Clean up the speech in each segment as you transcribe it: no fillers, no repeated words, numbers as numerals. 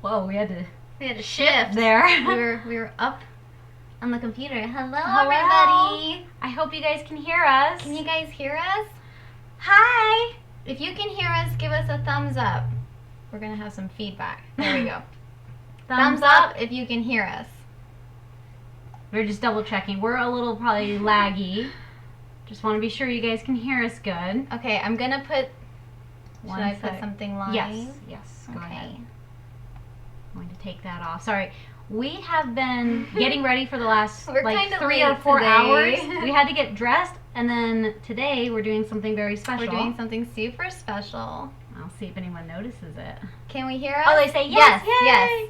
Whoa, we had to shift there. we were up on the computer. Hello, Hello, everybody. I hope you guys can hear us. Can you guys hear us? Hi. If you can hear us, give us a thumbs up. We're gonna have some feedback. There we go. Thumbs up if you can hear us. We're just double checking. We're a little probably laggy. Just want to be sure you guys can hear us good. Okay, I'm gonna put. Should I put something live? Yes. Go ahead. I'm going to take that off. Sorry. We have been getting ready for the last like 3 or 4 hours. We had to get dressed, and then today we're doing something very special. We're doing something super special. I'll see if anyone notices it. Can we hear us? Oh, they say yes.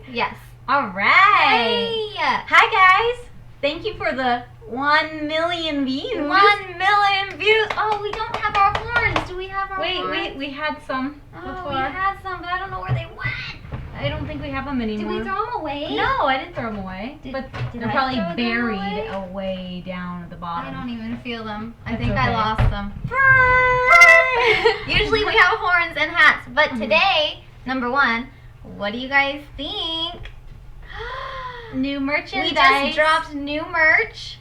Yes. All right. Hey. Hi, guys. Thank you for the 1 million views. 1 million views. Oh, we don't have our horns. Do we have our horns? Wait. We had some before. Oh, we had some, but I don't know where they went. I don't think we have them anymore. Did we throw them away? No, I didn't throw them away. But they're probably buried away down at the bottom. I don't even feel them. I That's think okay. I lost them. Hi! Usually we have horns and hats, but today, number 1, what do you guys think? New merchandise. We just dropped new merch.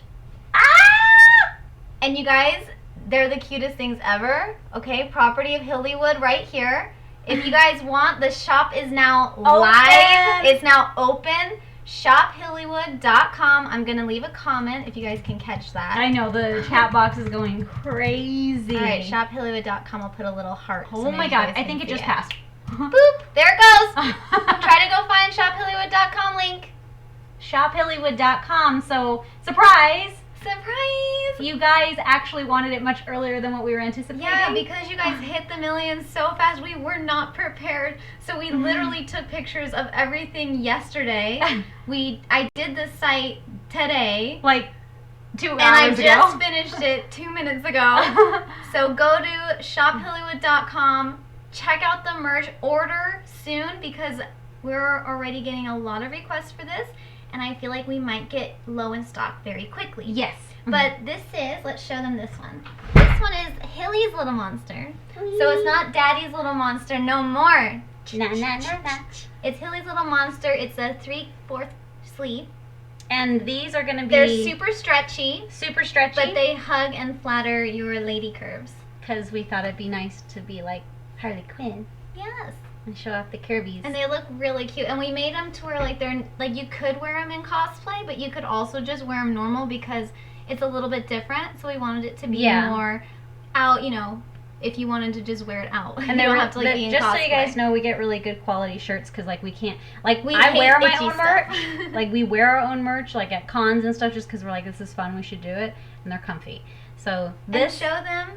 And you guys, they're the cutest things ever. Okay, property of Hillywood right here. If you guys want, the shop is now live. It's now open. ShopHillywood.com. I'm going to leave a comment if you guys can catch that. I know, the chat box is going crazy. All right, ShopHillywood.com. I'll put a little heart. Oh my god, I think it just passed. Boop, there it goes. Try to go find ShopHillywood.com link. ShopHillywood.com. So, surprise! Surprise! You guys actually wanted it much earlier than what we were anticipating. Yeah, because you guys hit the millions so fast, we were not prepared. So we literally took pictures of everything yesterday. I did the site today. Like 2 hours ago. And I just finished it 2 minutes ago. So go to ShopHillywood.com, check out the merch, order soon because we're already getting a lot of requests for this. And I feel like we might get low in stock very quickly. Yes. But this is, let's show them this one. This one is Hilly's Little Monster. So it's not Daddy's Little Monster no more. It's Hilly's Little Monster. It's a 3/4 sleeve. And these are going to be... They're super stretchy. Super stretchy. But they hug and flatter your lady curves. Because we thought it'd be nice to be like Harley Quinn. Yes. And show off the curvies. And they look really cute. And we made them to where like they're like you could wear them in cosplay, but you could also just wear them normal because it's a little bit different. So we wanted it to be more out, you know, if you wanted to just wear it out. And you don't have to like be in just cosplay. so you guys know, we get really good quality shirts because like we can't I hate wear my itchy own stuff. merch. Like we wear our own merch like at cons and stuff just because we're like this is fun, we should do it, and they're comfy. So this and show them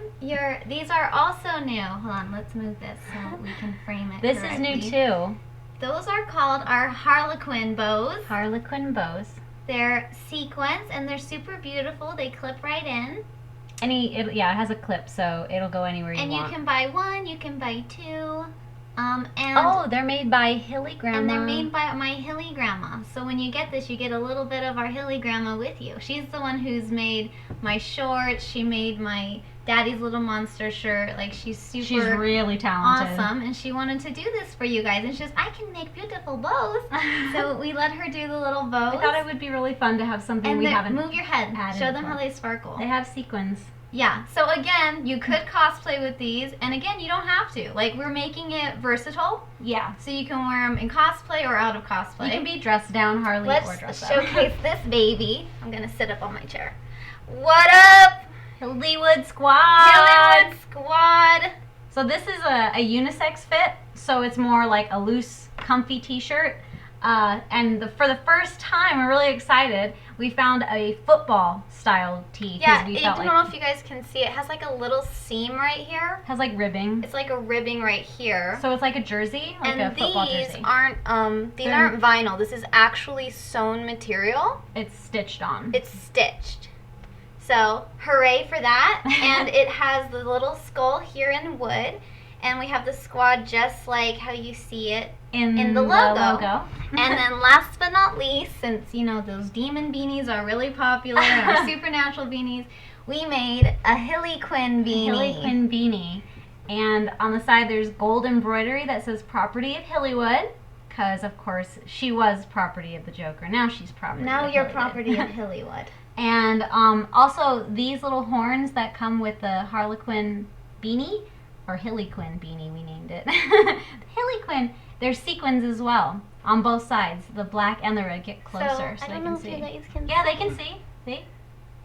these are also new. Hold on, let's move this so we can frame it. This correctly. is new too. Those are called our Harlequin bows. Harlequin bows. They're sequins and they're super beautiful. They clip right in. It has a clip, so it'll go anywhere you want. And you can buy 1, you can buy 2. They're made by Hilly Grandma. And they're made by my Hilly Grandma. So when you get this, you get a little bit of our Hilly Grandma with you. She's the one who's made my shorts. She made my Daddy's Little Monster shirt. Like she's really talented. Awesome. And she wanted to do this for you guys. And she goes, I can make beautiful bows. So we let her do the little bows. I thought it would be really fun to have something we haven't move your head. Show them before. how they sparkle. They have sequins. Yeah, so again, you could cosplay with these, and again, you don't have to. Like, we're making it versatile. Yeah. So you can wear them in cosplay or out of cosplay. You can be dressed down Harley or dressed up. Let's showcase this baby. I'm going to sit up on my chair. What up? Hillywood Squad! Hillywood Squad! So this is a unisex fit, so it's more like a loose, comfy t-shirt. And for the first time, we're really excited, we found a football style tee. Yeah, I don't know if you guys can see it. It has like a little seam right here. It has like ribbing. It's like a ribbing right here. So it's like a jersey, like a football jersey. And these aren't vinyl. This is actually sewn material. It's stitched on. It's stitched. So hooray for that. And it has the little skull here in wood. And we have the squad just like how you see it in the logo. And then last but not least, since, you know, those demon beanies are really popular and our supernatural beanies, we made a Hilly Quinn beanie. Hilly Quinn beanie. And on the side there's gold embroidery that says Property of Hillywood. because, of course, she was property of the Joker. Now she's property Now of you're Hillywood. property of Hillywood. And also, these little horns that come with the Harlequin beanie, or Hillyquin beanie, we named it. Hillyquin, there's sequins as well on both sides, the black and the red. Get closer so I they don't can know see. if you guys can Yeah, they can see. See?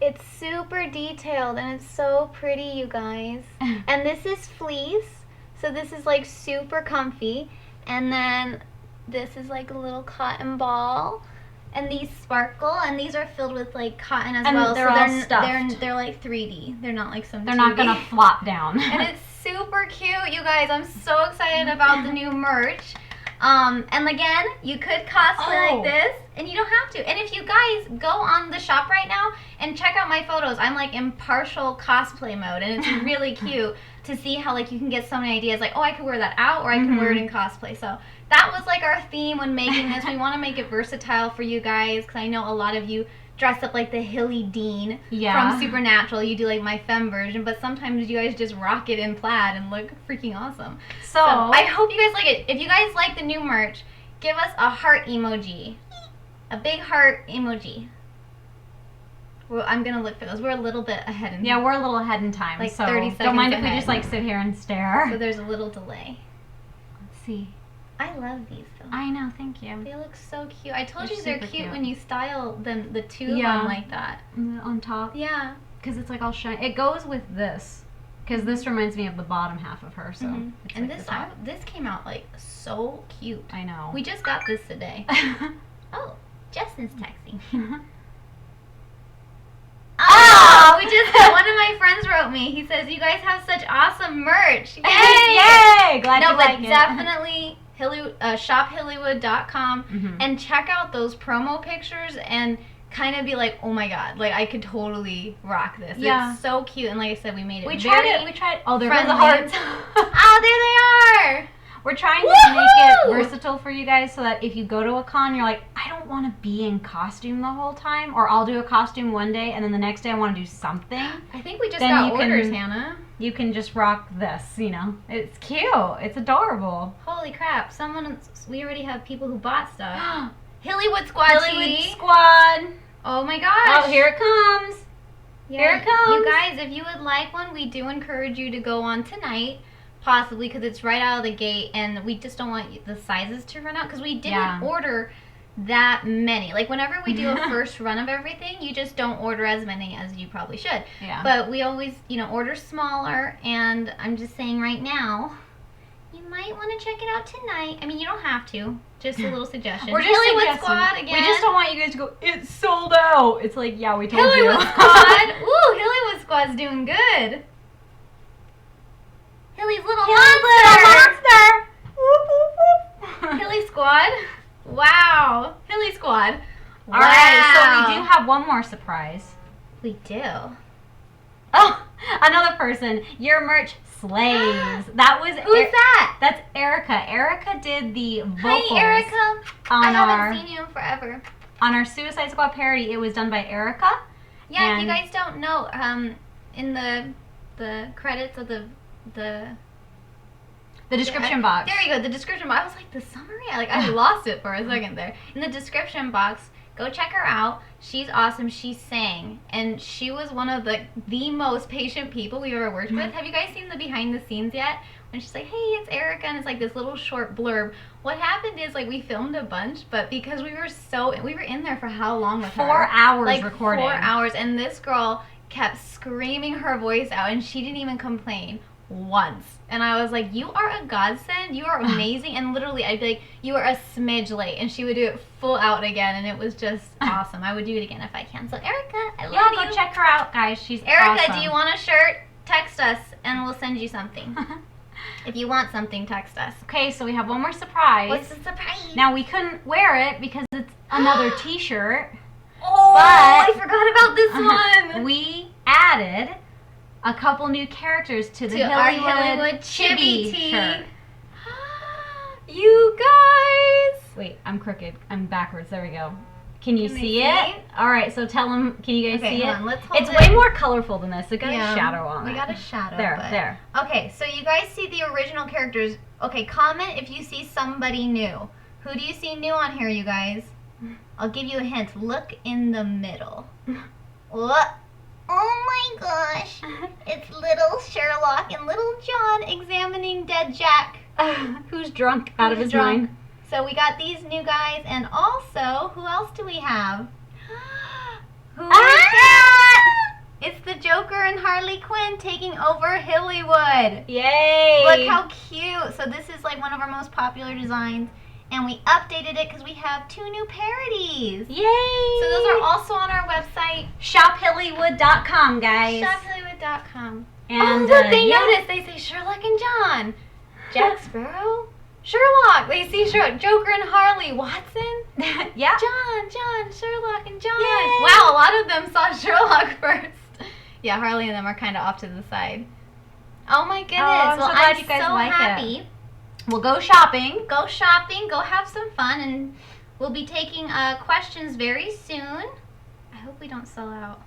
It's super detailed and it's so pretty, you guys. And this is fleece, so this is like super comfy. And then this is like a little cotton ball. And these sparkle, and these are filled with like cotton as well. They're all stuffed. They're like 3D. They're not like some. They're 2D. not gonna flop down. And it's super cute, you guys. I'm so excited about the new merch. And again, you could cosplay like this, and you don't have to. And if you guys go on the shop right now and check out my photos, I'm like in partial cosplay mode, and it's really cute to see how like you can get so many ideas. Like, oh, I could wear that out, or I can wear it in cosplay. So that was like our theme when making this. We want to make it versatile for you guys, because I know a lot of you dress up like the Hilly Dean from Supernatural. You do like my femme version, but sometimes you guys just rock it in plaid and look freaking awesome. So I hope you guys like it. If you guys like the new merch, give us a heart emoji. A big heart emoji. Well, I'm going to look for those. We're a little bit ahead in time. Yeah, we're a little ahead in time. Like so 30 seconds don't mind if ahead. we just like sit here and stare. So there's a little delay. Let's see. I love these though. I know, thank you. They look so cute. I told They're you they're super cute cute. when you style them, the two of them like that. On top. Yeah. Because it's like all shiny. It goes with this. Because this reminds me of the bottom half of her. So it's and like this came out like so cute. I know. We just got this today. Oh, Justin's texting. Oh, we just one of my friends wrote me. He says, "You guys have such awesome merch." Yay! Yay! Glad you like it. Definitely shophillywood.com and check out those promo pictures and kind of be like, oh my god, like I could totally rock this. Yeah. It's so cute, and like I said, we made it. We tried. Oh, there friendly. were the hearts. Oh, there they are. We're trying to make it versatile for you guys so that if you go to a con, you're like, I don't want to be in costume the whole time, or I'll do a costume one day and then the next day I want to do something. I think we just Then got you orders, can- Hannah. You can just rock this, you know. It's cute. It's adorable. Holy crap! We already have people who bought stuff. Hillywood Squad. Hillywood Squad. Oh my gosh! Oh, here it comes. Yeah, Here it comes. You guys, if you would like one, we do encourage you to go on tonight, possibly, because it's right out of the gate, and we just don't want the sizes to run out, because we didn't order that many. Like, whenever we do a first run of everything, you just don't order as many as you probably should. Yeah. But we always, order smaller, and I'm just saying right now, you might want to check it out tonight. I mean, you don't have to. Just a little suggestion. We're just Hillywood suggesting. Squad again. We just don't want you guys to go, it's sold out. It's like, yeah, we told you. Hillywood Squad. Ooh, Hillywood Squad's doing good. Hilly's little monster. Hilly Squad. Wow. Hilly Squad. All right, so we do have one more surprise. We do. Oh, another person. Your merch slays. That was Who's that? That's Erica. Erica did the vocals. Hi, Erica. I On haven't seen you in forever. on our Suicide Squad parody. It was done by Erica. Yeah, if you guys don't know, in the credits of the description box. There you go, the description box. I was like, the summary? I lost it for a second there. In the description box, go check her out. She's awesome. She sang, and she was one of the most patient people we've ever worked with. Have you guys seen the behind the scenes yet? When she's like, hey, it's Erica, and it's like this little short blurb. What happened is, we filmed a bunch, but because we were in there for how long with her? 4 hours recording. 4 hours, and this girl kept screaming her voice out, and she didn't even complain once. And I was like, you are a godsend, you are amazing. And literally I'd be like, you are a smidge late, and she would do it full out again, and it was just awesome. I would do it again if I can. So Erica, I love you. Go check her out, guys. She's Erica, awesome. do you want a shirt? Text us and we'll send you something. If you want something, text us. Okay, so we have one more surprise. What's the surprise? Now we couldn't wear it because it's another t-shirt. Oh, but I forgot about this one. We added a couple new characters to the our Hillywood Chibi Chibi shirt. You guys. Wait, I'm crooked. I'm backwards. There we go. Can you Can see they it? see? All right, so tell them. Can you guys see hold it? on, let's hold It's it. way more colorful than this. It got a shadow on it. We got a shadow. There, but... there. Okay, so you guys see the original characters. Okay, comment if you see somebody new. Who do you see new on here, you guys? I'll give you a hint. Look in the middle. What? Oh my gosh. It's little Sherlock and little John examining dead Jack. Who's drunk out of his mind. So we got these new guys, and also, who else do we have? Who is that? It's the Joker and Harley Quinn taking over Hillywood. Yay! Look how cute. So this is like one of our most popular designs, and we updated it because we have 2 new parodies. Yay! So those are also on our website. ShopHillywood.com, guys. ShopHillywood.com. And look, they noticed. They say Sherlock and John. Jack Sparrow? Sherlock. They see Joker and Harley. Watson? Yeah. John, Sherlock and John. Yay. Wow, a lot of them saw Sherlock first. Yeah, Harley and them are kind of off to the side. Oh my goodness. I'm well, so glad I'm you guys so like happy. it. We'll go shopping. Go shopping. Go have some fun. And we'll be taking questions very soon. I hope we don't sell out.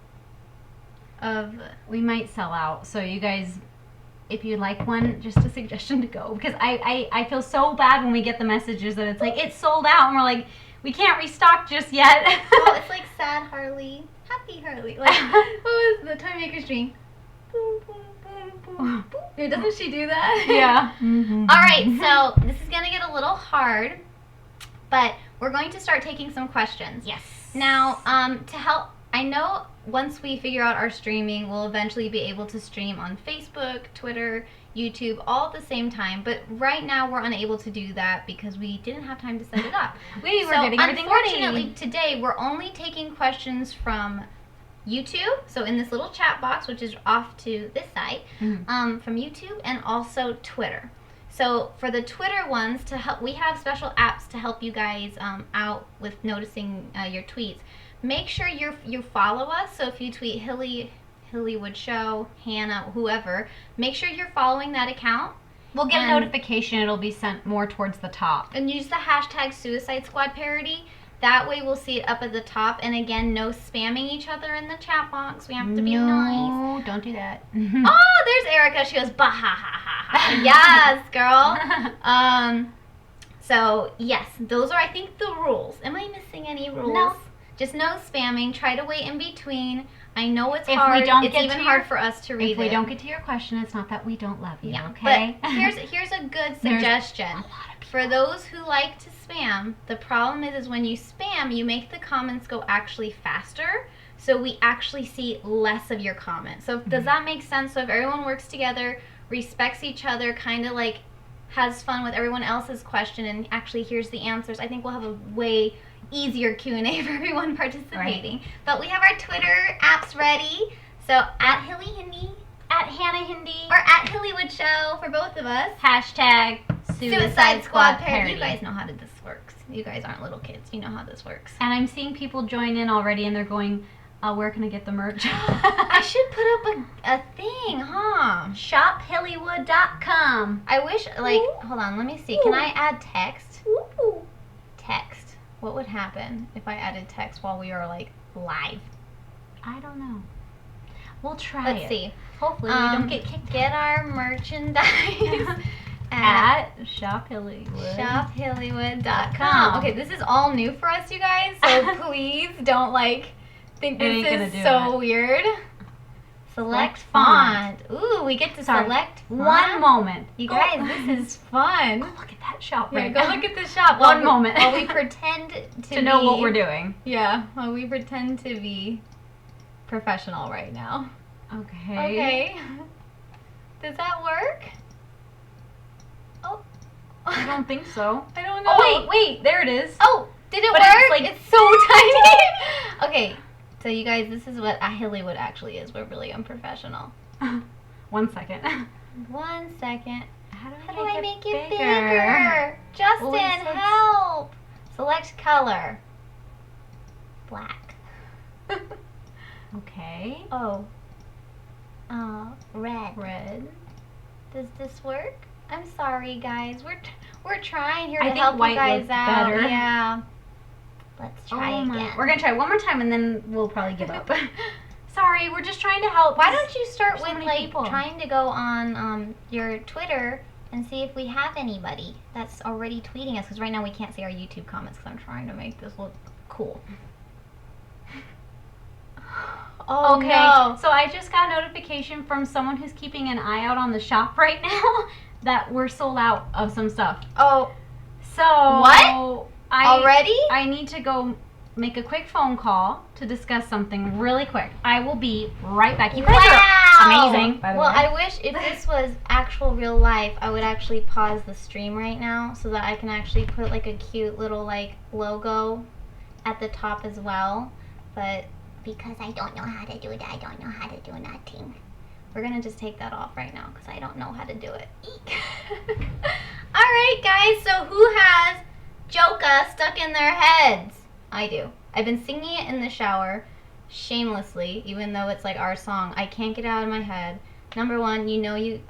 We might sell out. So you guys, if you'd like one, just a suggestion to go. Because I feel so bad when we get the messages that it's like, it's sold out. And we're like, we can't restock just yet. Oh, it's like sad Harley. Happy Harley. Like, what was the Toy Maker's Dream? Boom, boom, boom, boom, boom. Doesn't she do that? Yeah. Mm-hmm. All right, so this is going to get a little hard, but we're going to start taking some questions. Yes. Now, to help, I know once we figure out our streaming, we'll eventually be able to stream on Facebook, Twitter, YouTube, all at the same time. But right now, we're unable to do that because we didn't have time to set it up. We were getting everything ready. Unfortunately, today, we're only taking questions from YouTube, so in this little chat box, which is off to this side, from YouTube, and also Twitter. So for the Twitter ones, to help, we have special apps to help you guys out with noticing your tweets. Make sure you follow us. So if you tweet Hillywood Show, Hannah, whoever, make sure you're following that account. We'll get a notification. It'll be sent more towards the top. And use the hashtag Suicide Squad Parody. That way we'll see it up at the top. And again, no spamming each other in the chat box. We have to be nice. No, don't do that. Oh, there's Erica. She goes, bah, ha, ha, ha, ha. Yes, girl. So, yes, those are, I think, the rules. Am I missing any rules? No. Just no spamming. Try to wait in between. I know it's if hard. We don't it's get even to hard for us to read it. If we don't get to your question, it's not that we don't love you, yeah, okay? But here's a good suggestion. For those who like to spam, the problem is when you spam, you make the comments go actually faster, so we actually see less of your comments. So does that make sense? So if everyone works together, respects each other, kind of like has fun with everyone else's question and actually hears the answers, I think we'll have a way easier Q&A for everyone participating. Right. But we have our Twitter apps ready. So at Hilly Hindi, at Hannah Hindi, or at Hillywood Show for both of us. Hashtag Suicide Squad Parody. You guys know how this works. You guys aren't little kids. You know how this works. And I'm seeing people join in already, and they're going, where can I get the merch? I should put up a thing, huh? ShopHillywood.com. I wish, like, hold on, let me see. Can I add text? Text. What would happen if I added text while we are, like, live? I don't know. We'll try Let's see. Hopefully we don't get kicked. Get our merchandise at ShopHillywood. ShopHillywood.com. Okay, this is all new for us, you guys, so please don't, like, think this is so weird. Select font. Ooh, we get to select font. One moment. You guys, this is fun. Go look at that shop right now. Go look at the shop. One moment. While we pretend to know what we're doing. Yeah, while we pretend to be professional right now. Okay. Okay. Does that work? Oh. I don't think so. I don't know. Oh, wait. There it is. Oh, did it work? It's so tiny. Okay. So you guys, this is what a Hillywood actually is. We're really unprofessional. 1 second. 1 second. How do I make it bigger? Justin, help! Select color. Black. Okay. Oh. Red. Red. Does this work? I'm sorry, guys. We're trying here to help you guys out. Better. Yeah. Let's try again. We're gonna try one more time and then we'll probably give up. Sorry, we're just trying to help. Why don't you start with like trying to go on your Twitter and see if we have anybody that's already tweeting us, because right now we can't see our YouTube comments because I'm trying to make this look cool. Oh, okay, no. So I just got a notification from someone who's keeping an eye out on the shop right now that we're sold out of some stuff. Oh. So what? Already? I need to go make a quick phone call to discuss something really quick. I will be right back. You guys are amazing, by the way. Well, I wish if this was actual real life, I would actually pause the stream right now so that I can actually put like a cute little like logo at the top as well. But because I don't know how to do that, I don't know how to do nothing. We're going to just take that off right now because I don't know how to do it. Alright guys, so who has Joka stuck in their heads? I do. I've been singing it in the shower shamelessly, even though it's like our song. I can't get it out of my head. Number one,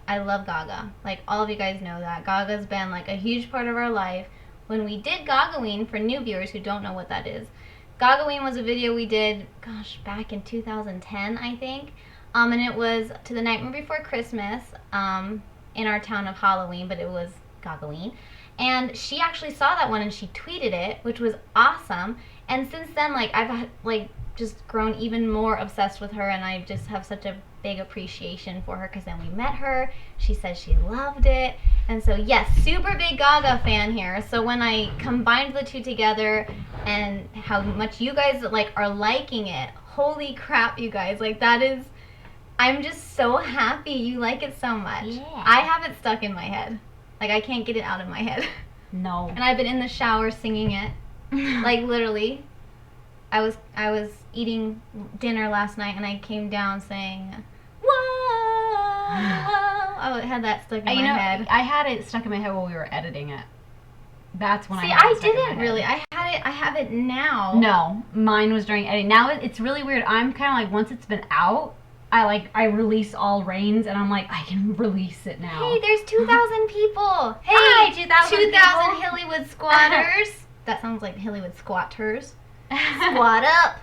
I love Gaga. Like, all of you guys know that. Gaga's been like a huge part of our life. When we did Gagaween, for new viewers who don't know what that is, Gagaween was a video we did, back in 2010, I think. And it was to the Nightmare Before Christmas in our town of Halloween, but it was Gagaween. And she actually saw that one and she tweeted it, which was awesome. And since then, like, I've just grown even more obsessed with her, and I just have such a big appreciation for her because then we met her. She said she loved it. And so, yes, super big Gaga fan here. So when I combined the two together and how much you guys are liking it, holy crap, you guys. Like, that is, I'm just so happy you like it so much. Yeah. I have it stuck in my head. Like, I can't get it out of my head. No. And I've been in the shower singing it. Like, literally. I was eating dinner last night and I came down saying, whoa. I had that stuck in my head. I had it stuck in my head while we were editing it. That's when I didn't really. I have it now. No, mine was during editing. Now it's really weird. I'm kind of like, once it's been out, I release all reigns, and I'm like, I can release it now. Hey, there's 2,000 people. Hey, hi, 2,000 Hillywood squatters. That sounds like Hillywood squatters. Squat up.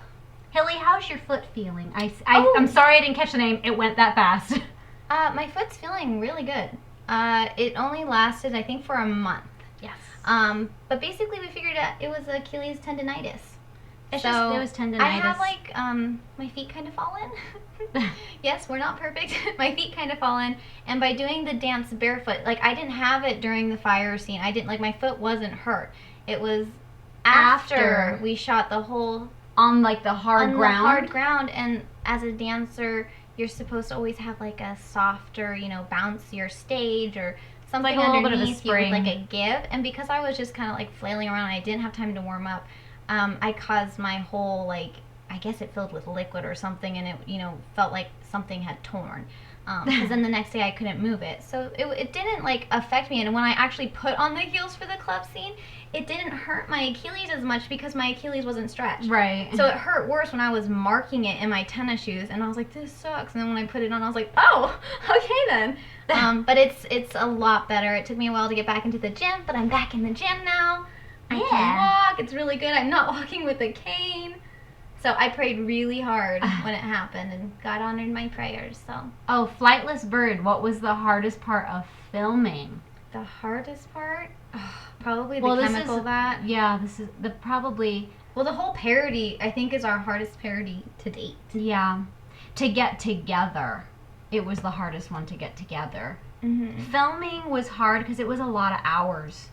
Hilly, how's your foot feeling? I'm sorry I didn't catch the name. It went that fast. My foot's feeling really good. It only lasted, I think, for a month. Yes. But basically we figured out it was Achilles tendonitis. It was tendonitis. I have my feet kind of fallen. Yes, we're not perfect. My feet kind of fallen, and by doing the dance barefoot, I didn't have it during the fire scene. I didn't my foot wasn't hurt. It was after we shot the whole on the hard ground. The hard ground, and as a dancer, you're supposed to always have a softer, bouncier stage or something a little underneath bit of a spring. You with a give. And because I was just kind of flailing around, and I didn't have time to warm up. I caused my whole I guess it filled with liquid or something, and it felt like something had torn. Because then the next day I couldn't move it, so it didn't affect me. And when I actually put on the heels for the club scene, it didn't hurt my Achilles as much because my Achilles wasn't stretched. Right. So it hurt worse when I was marking it in my tennis shoes, and I was like, this sucks. And then when I put it on, I was like, oh, okay then. But it's a lot better. It took me a while to get back into the gym, but I'm back in the gym now. I can walk. It's really good. I'm not walking with a cane. So I prayed really hard when it happened, and God honored my prayers. So. Oh, Flightless Bird. What was the hardest part of filming? The hardest part? Probably the chemical vat. Yeah, this is probably. Well, the whole parody, I think, is our hardest parody to date. Yeah. To get together. It was the hardest one to get together. Mm-hmm. Filming was hard because it was a lot of hours.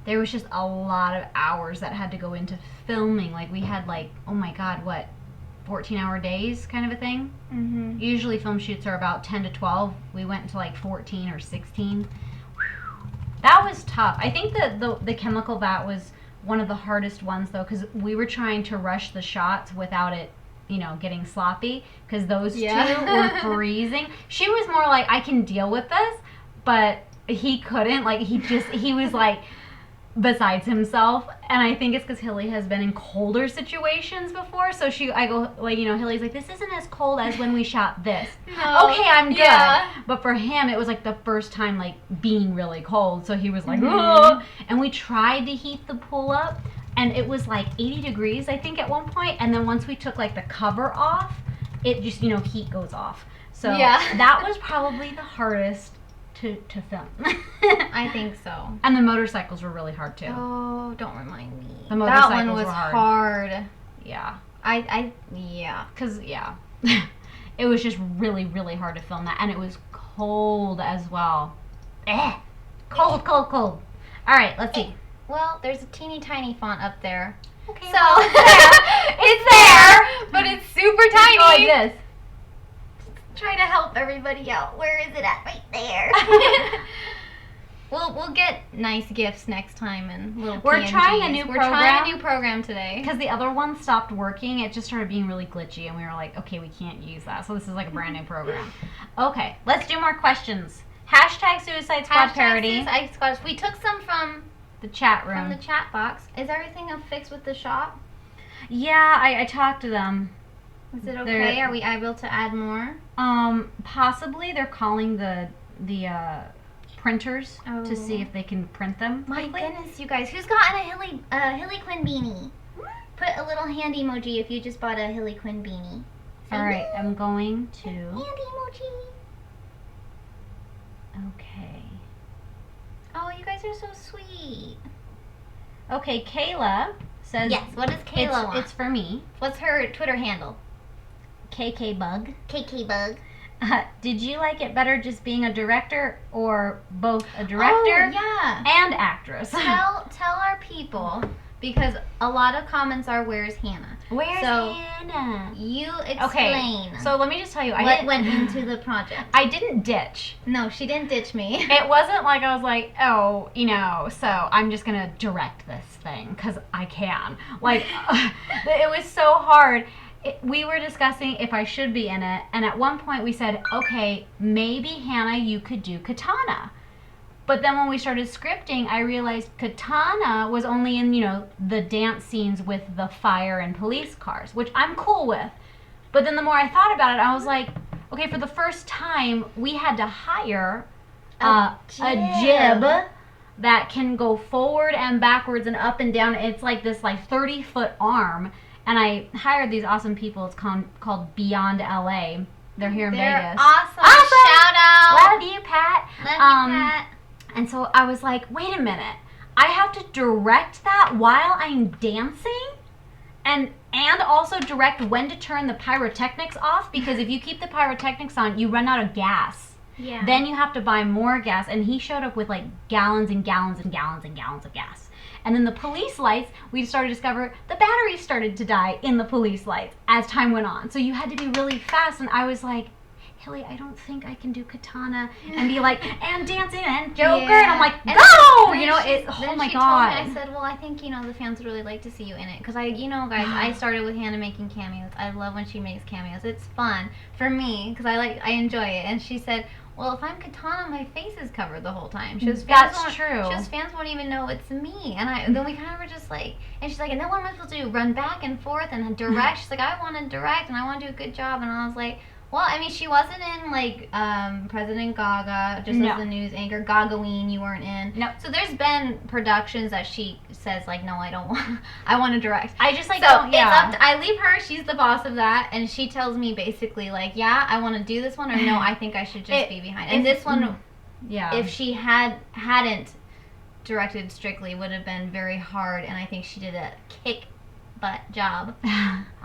There was just a lot of hours that had to go into filming. We had oh my God, what, 14-hour days kind of a thing? Mm-hmm. Usually film shoots are about 10 to 12. We went into 14 or 16. That was tough. I think the chemical vat was one of the hardest ones, though, because we were trying to rush the shots without it, getting sloppy, because those two were freezing. She was more I can deal with this, but he couldn't. He was besides himself, and I think it's because Hilly has been in colder situations before, so I go, Hilly's this isn't as cold as when we shot this. No. Okay, I'm good. Yeah. But for him, it was the first time being really cold, so he was mm-hmm. oh, and we tried to heat the pool up, and it was 80 degrees, I think, at one point, and then once we took the cover off, it just, heat goes off. So that was probably the hardest to film. I think so. And the motorcycles were really hard too. Oh, don't remind me. The motorcycles that one was were hard. Yeah. Yeah. Because, it was just really, really hard to film that. And it was cold as well. Cold. All right, let's see. Well, there's a teeny tiny font up there. Okay. So, it's there, but it's super tiny. Go like this. Try to help everybody out. Where is it at? Right there. We'll get nice gifts next time and little We're PNGs. trying a new program. We're trying a new program today. Because the other one stopped working. It just started being really glitchy, and we were like, okay, we can't use that. So this is like a brand new program. Okay, let's do more questions. Hashtag Suicide Squad Parody. Suicide Squad. We took some from the chat room. From the chat box. Is everything fixed with the shop? Yeah, I talked to them. Is it okay? Are we able to add more? Possibly. They're calling the printers to see if they can print them. My goodness, you guys. Who's gotten a Hilly Quinn beanie? Put a little hand emoji if you just bought a Hilly Quinn beanie. Alright, I'm going to... Hand emoji. Okay. Oh, you guys are so sweet. Okay, Kayla says... Yes, what does Kayla want? It's for me. What's her Twitter handle? KKBug. KKBug. Did you like it better just being a director or both a director and actress? Tell our people, because a lot of comments are, where's Hannah? Where's Hannah? You explain. Okay, so let me just tell you. What went into the project? I didn't ditch. No, she didn't ditch me. It wasn't like I was like, oh, so I'm just going to direct this thing because I can. Like, it was so hard. We were discussing if I should be in it, and at one point we said, okay, maybe Hannah, you could do Katana. But then when we started scripting, I realized Katana was only in, the dance scenes with the fire and police cars, which I'm cool with. But then the more I thought about it, I was like, okay, for the first time, we had to hire a jib that can go forward and backwards and up and down. It's like this 30-foot arm. And I hired these awesome people. It's called Beyond LA. They're here in Vegas. Awesome. Shout out. Love you, Pat. Love you, Pat. And so I was like, wait a minute. I have to direct that while I'm dancing? And also direct when to turn the pyrotechnics off, because if you keep the pyrotechnics on, you run out of gas. Yeah. Then you have to buy more gas. And he showed up with gallons and gallons and gallons and gallons of gas. And then the police lights, we started to discover the batteries started to die in the police lights as time went on. So you had to be really fast. And I was like, Hilly, I don't think I can do Katana and be and dancing and Joker. Yeah. And I'm like, go! Oh my God. Told me, I said, well, I think, the fans would really like to see you in it. Because guys, I started with Hannah making cameos. I love when she makes cameos. It's fun for me because I enjoy it. And she said, well, if I'm Katana, my face is covered the whole time. That's true. Fans won't even know it's me. And then we kind of were just and she's like, and then what am I supposed to do? Run back and forth and direct? She's like, I want to direct and I want to do a good job. And I was like, well, I mean, she wasn't in President Gaga, just as the news anchor. Gagaween, you weren't in. No. So there's been productions that she says no, I don't want. I want to direct. I just it's up to, I leave her. She's the boss of that, and she tells me basically yeah, I want to do this one, or no, I think I should just be behind. And this one, if she hadn't directed strictly, would have been very hard, and I think she did a kick butt job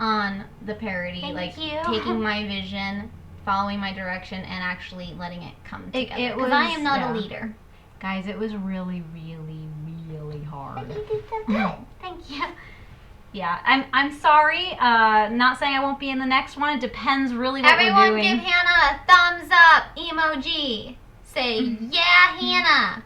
on the parody. Taking my vision, following my direction, and actually letting it come together. Because I am not a leader. Guys, it was really, really, really hard. But you did so good. Thank you. Yeah, I'm sorry. Not saying I won't be in the next one. It depends really what we're doing. Everyone give Hannah a thumbs up emoji. Say, yeah, Hannah.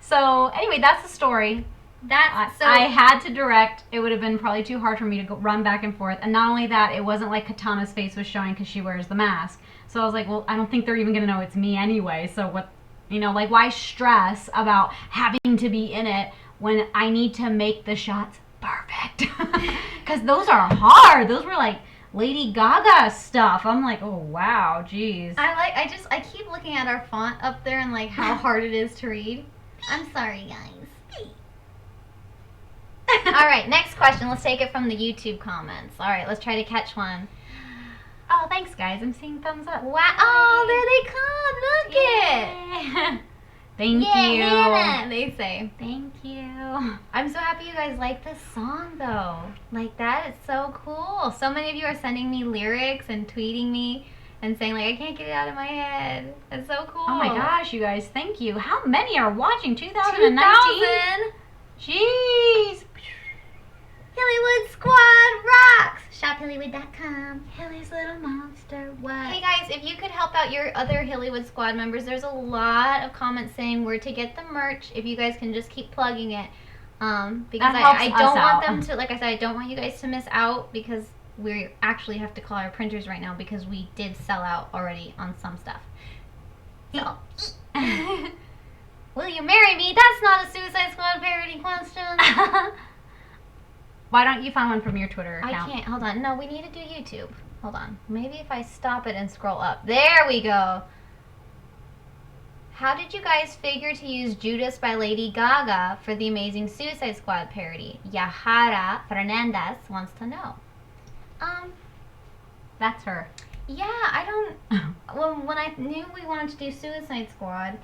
So, anyway, that's the story. I had to direct. It would have been probably too hard for me to run back and forth. And not only that, it wasn't like Katana's face was showing because she wears the mask. So I was like, well, I don't think they're even going to know it's me anyway. So what, why stress about having to be in it when I need to make the shots perfect? Because those are hard. Those were Lady Gaga stuff. I'm like, oh, wow, geez. I keep looking at our font up there and how hard it is to read. I'm sorry, guys. All right, next question. Let's take it from the YouTube comments. All right, let's try to catch one. Oh, thanks, guys. I'm seeing thumbs up. Wow. Oh, there they come. Look Thank you. Hannah, they say. Thank you. I'm so happy you guys like this song, though. Like, that is so cool. So many of you are sending me lyrics and tweeting me and saying, like, I can't get it out of my head. It's so cool. Oh, my gosh, you guys. Thank you. How many are watching? 2019? 2,000. Jeez. Hillywood Squad rocks. Shop Hillywood.com. Hilly's little monster. What? Hey guys, if you could help out your other Hillywood Squad members, there's a lot of comments saying where to get the merch. If you guys can just keep plugging it, because I don't want them to, like I said, I don't want you guys to miss out because we actually have to call our printers right now because we did sell out already on some stuff. So, will you marry me? That's not a Suicide Squad parody question. Why don't you find one from your Twitter account? I can't. Hold on. No, we need to do YouTube. Hold on. Maybe if I stop it and scroll up. There we go. How did you guys figure to use Judas by Lady Gaga for the Amazing Suicide Squad parody? Yahara Fernandez wants to know. That's her. Yeah, I don't... Well, when I knew we wanted to do Suicide Squad,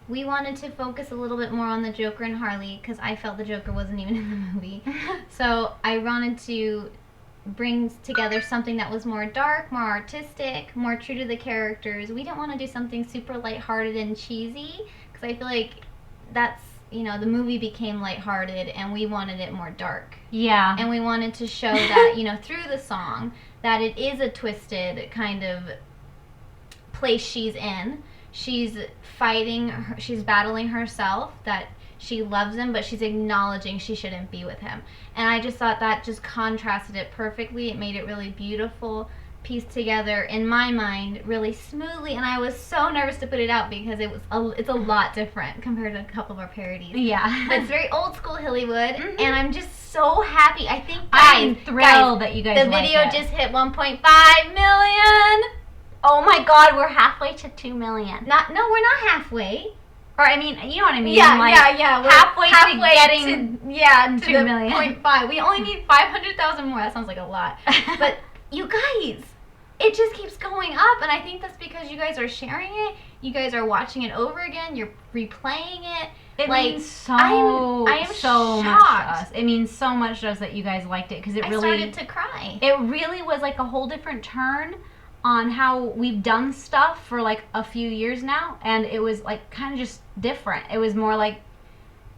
we wanted to focus a little bit more on the Joker and Harley because I felt the Joker wasn't even in the movie. So I wanted to bring together something that was more dark, more artistic, more true to the characters. We didn't want to do something super lighthearted and cheesy because I feel like that's, you know, the movie became lighthearted and we wanted it more dark. Yeah. And we wanted to show that, you know, through the song that it is a twisted kind of place she's in. She's fighting, she's battling herself, that she loves him, but she's acknowledging she shouldn't be with him. And I just thought that just contrasted it perfectly. It made it really beautiful, pieced together, in my mind, really smoothly. And I was so nervous to put it out because it's a lot different compared to a couple of our parodies. Yeah. But it's very old school Hillywood, and I'm just so happy. I think, I'm thrilled that you guys the like video it. just hit 1.5 million. Oh my God, we're halfway to 2 million. No, we're not halfway. Or I mean, you know what I mean? Yeah, like, yeah. We're halfway to getting to 2 the million. 0.5. We only need 500,000 more. That sounds like a lot. But you guys, it just keeps going up, and I think that's because you guys are sharing it. You guys are watching it over again. You're replaying it. It like, means so I am so shocked. much to us. It means so much to us that you guys liked it because it really I started to cry. It really was like a whole different turn on how we've done stuff for like a few years now, and it was like kind of just different. It was more like,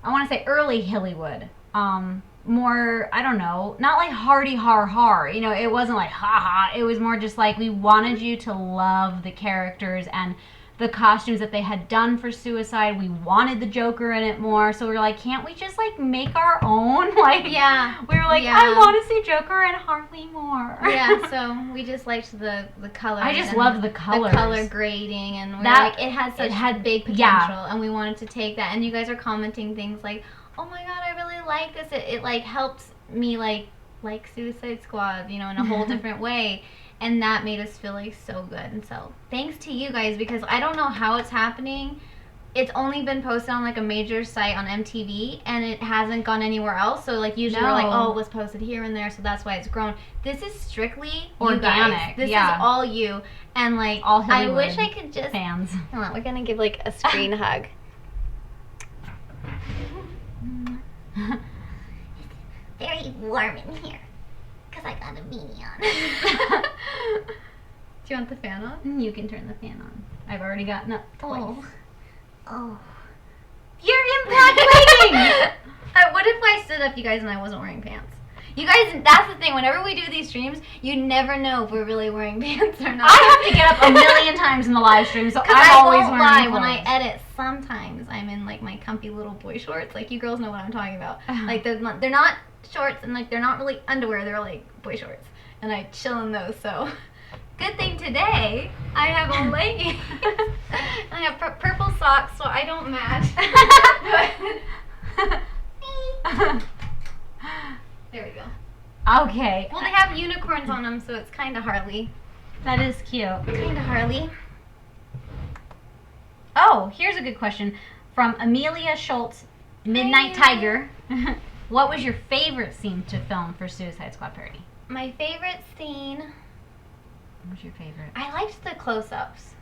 I want to say early Hillywood, more, I don't know, not like hardy har, you know, it wasn't like ha ha, it was more just like we wanted you to love the characters and the costumes that they had done for Suicide. We wanted the Joker in it more, so we were like, can't we just like make our own? Like, yeah, we were like, yeah. I want to see Joker and Harley more. Yeah, so we just liked the colors. I just love the colors, the color grading, and we were like, it had big potential, and we wanted to take that. And you guys are commenting things like, oh my God, I really like this. It like helps me like Suicide Squad, you know, in a whole different way. And that made us feel like so good. And so thanks to you guys, because I don't know how it's happening. It's only been posted on like a major site on MTV, and it hasn't gone anywhere else. So like usually we're like, oh, it was posted here and there, so that's why it's grown. This is strictly organic. This is all you. And like, all Hillywood I wish I could just fans. Hold on, we're gonna give like a screen hug. Very warm in here. Because I got a beanie on. Do you want the fan on? You can turn the fan on. I've already gotten up twice. Oh. You're in black leggings! What if I stood up, you guys, and I wasn't wearing pants? You guys, that's the thing. Whenever we do these streams, you never know if we're really wearing pants or not. I have to get up a million times in the live stream, so I'm always wearing clothes. When I edit, sometimes I'm in like my comfy little boy shorts. Like, you girls know what I'm talking about. Like, they're not shorts, and like they're not really underwear. They're like boy shorts, and I chill in those. So, good thing today I have on leggings. And I have purple socks, so I don't match. There we go. Okay. Well, they have unicorns on them, so it's kind of Harley. That is cute. Kind of Harley. Oh, here's a good question from Amelia Schultz, Midnight Tiger. What was your favorite scene to film for Suicide Squad parody? My favorite scene. What was your favorite? I liked the close-ups.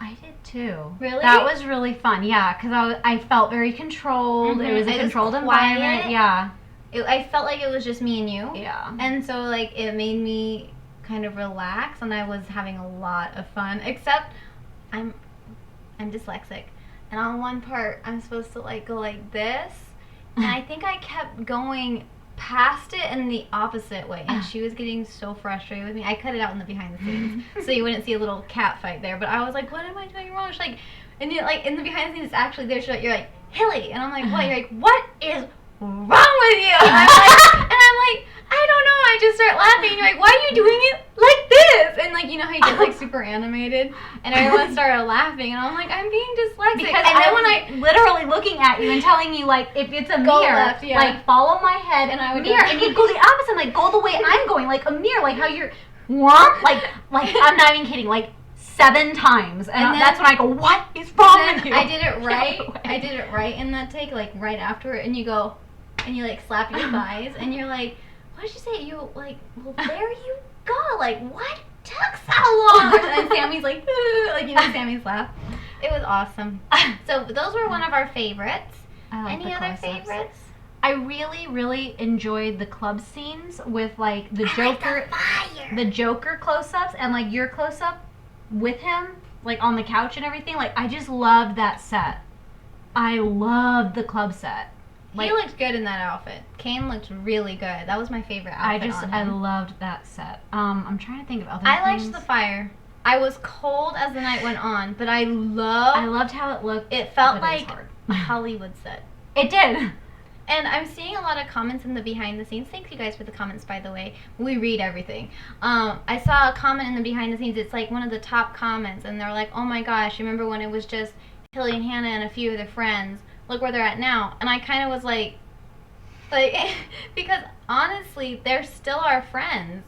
I did too. Really? That was really fun. Yeah, because I felt very controlled. It was a controlled environment. Yeah. I felt like it was just me and you. Yeah. And so like it made me kind of relax, and I was having a lot of fun. Except I'm dyslexic, and on one part I'm supposed to like go like this, and I think I kept going past it in the opposite way, and she was getting so frustrated with me. I cut it out in the behind the scenes so you wouldn't see a little cat fight there, but I was like, what am I doing wrong? She's like, and you like in the behind the scenes it's actually there, you're like, Hilly, and I'm like, what? You're like, what is wrong with you? And I'm like, I don't know. I just start laughing. And you're like, why are you doing it like this? And like, you know how you get like super animated, and everyone started laughing, and I'm like, I'm being dyslexic. Because and then when I literally looking at you and telling you like, if it's a mirror, left, like follow my head, and I would mirror, and you go the opposite, like go the way I'm going, like a mirror, like how you're, like I'm not even kidding, like 7 times, and that's when I go, what is wrong with you? I did it right. I did it right in that take, like right after it, and you go, and you like slap your thighs, and you're like, what did you say? You like, well, there you go. Like, what took so long? And Sammy's like, like, you know, Sammy's laugh. It was awesome. So those were one of our favorites. Any other favorites? I really, really enjoyed the club scenes with like the Joker close-ups, and like your close-up with him, like on the couch and everything. Like, I just loved that set. I loved the club set. Like, he looked good in that outfit. Kane looked really good. That was my favorite outfit. I loved that set. I'm trying to think of other things. I liked the fire. I was cold as the night went on, but I loved how it looked. It felt like a Hollywood set. It did. And I'm seeing a lot of comments in the behind the scenes. Thank you guys for the comments, by the way. We read everything. I saw a comment in the behind the scenes. It's like one of the top comments, and they're like, oh my gosh, remember when it was just Hilly and Hannah and a few of their friends? Look where they're at now. And I kind of was like because honestly, they're still our friends.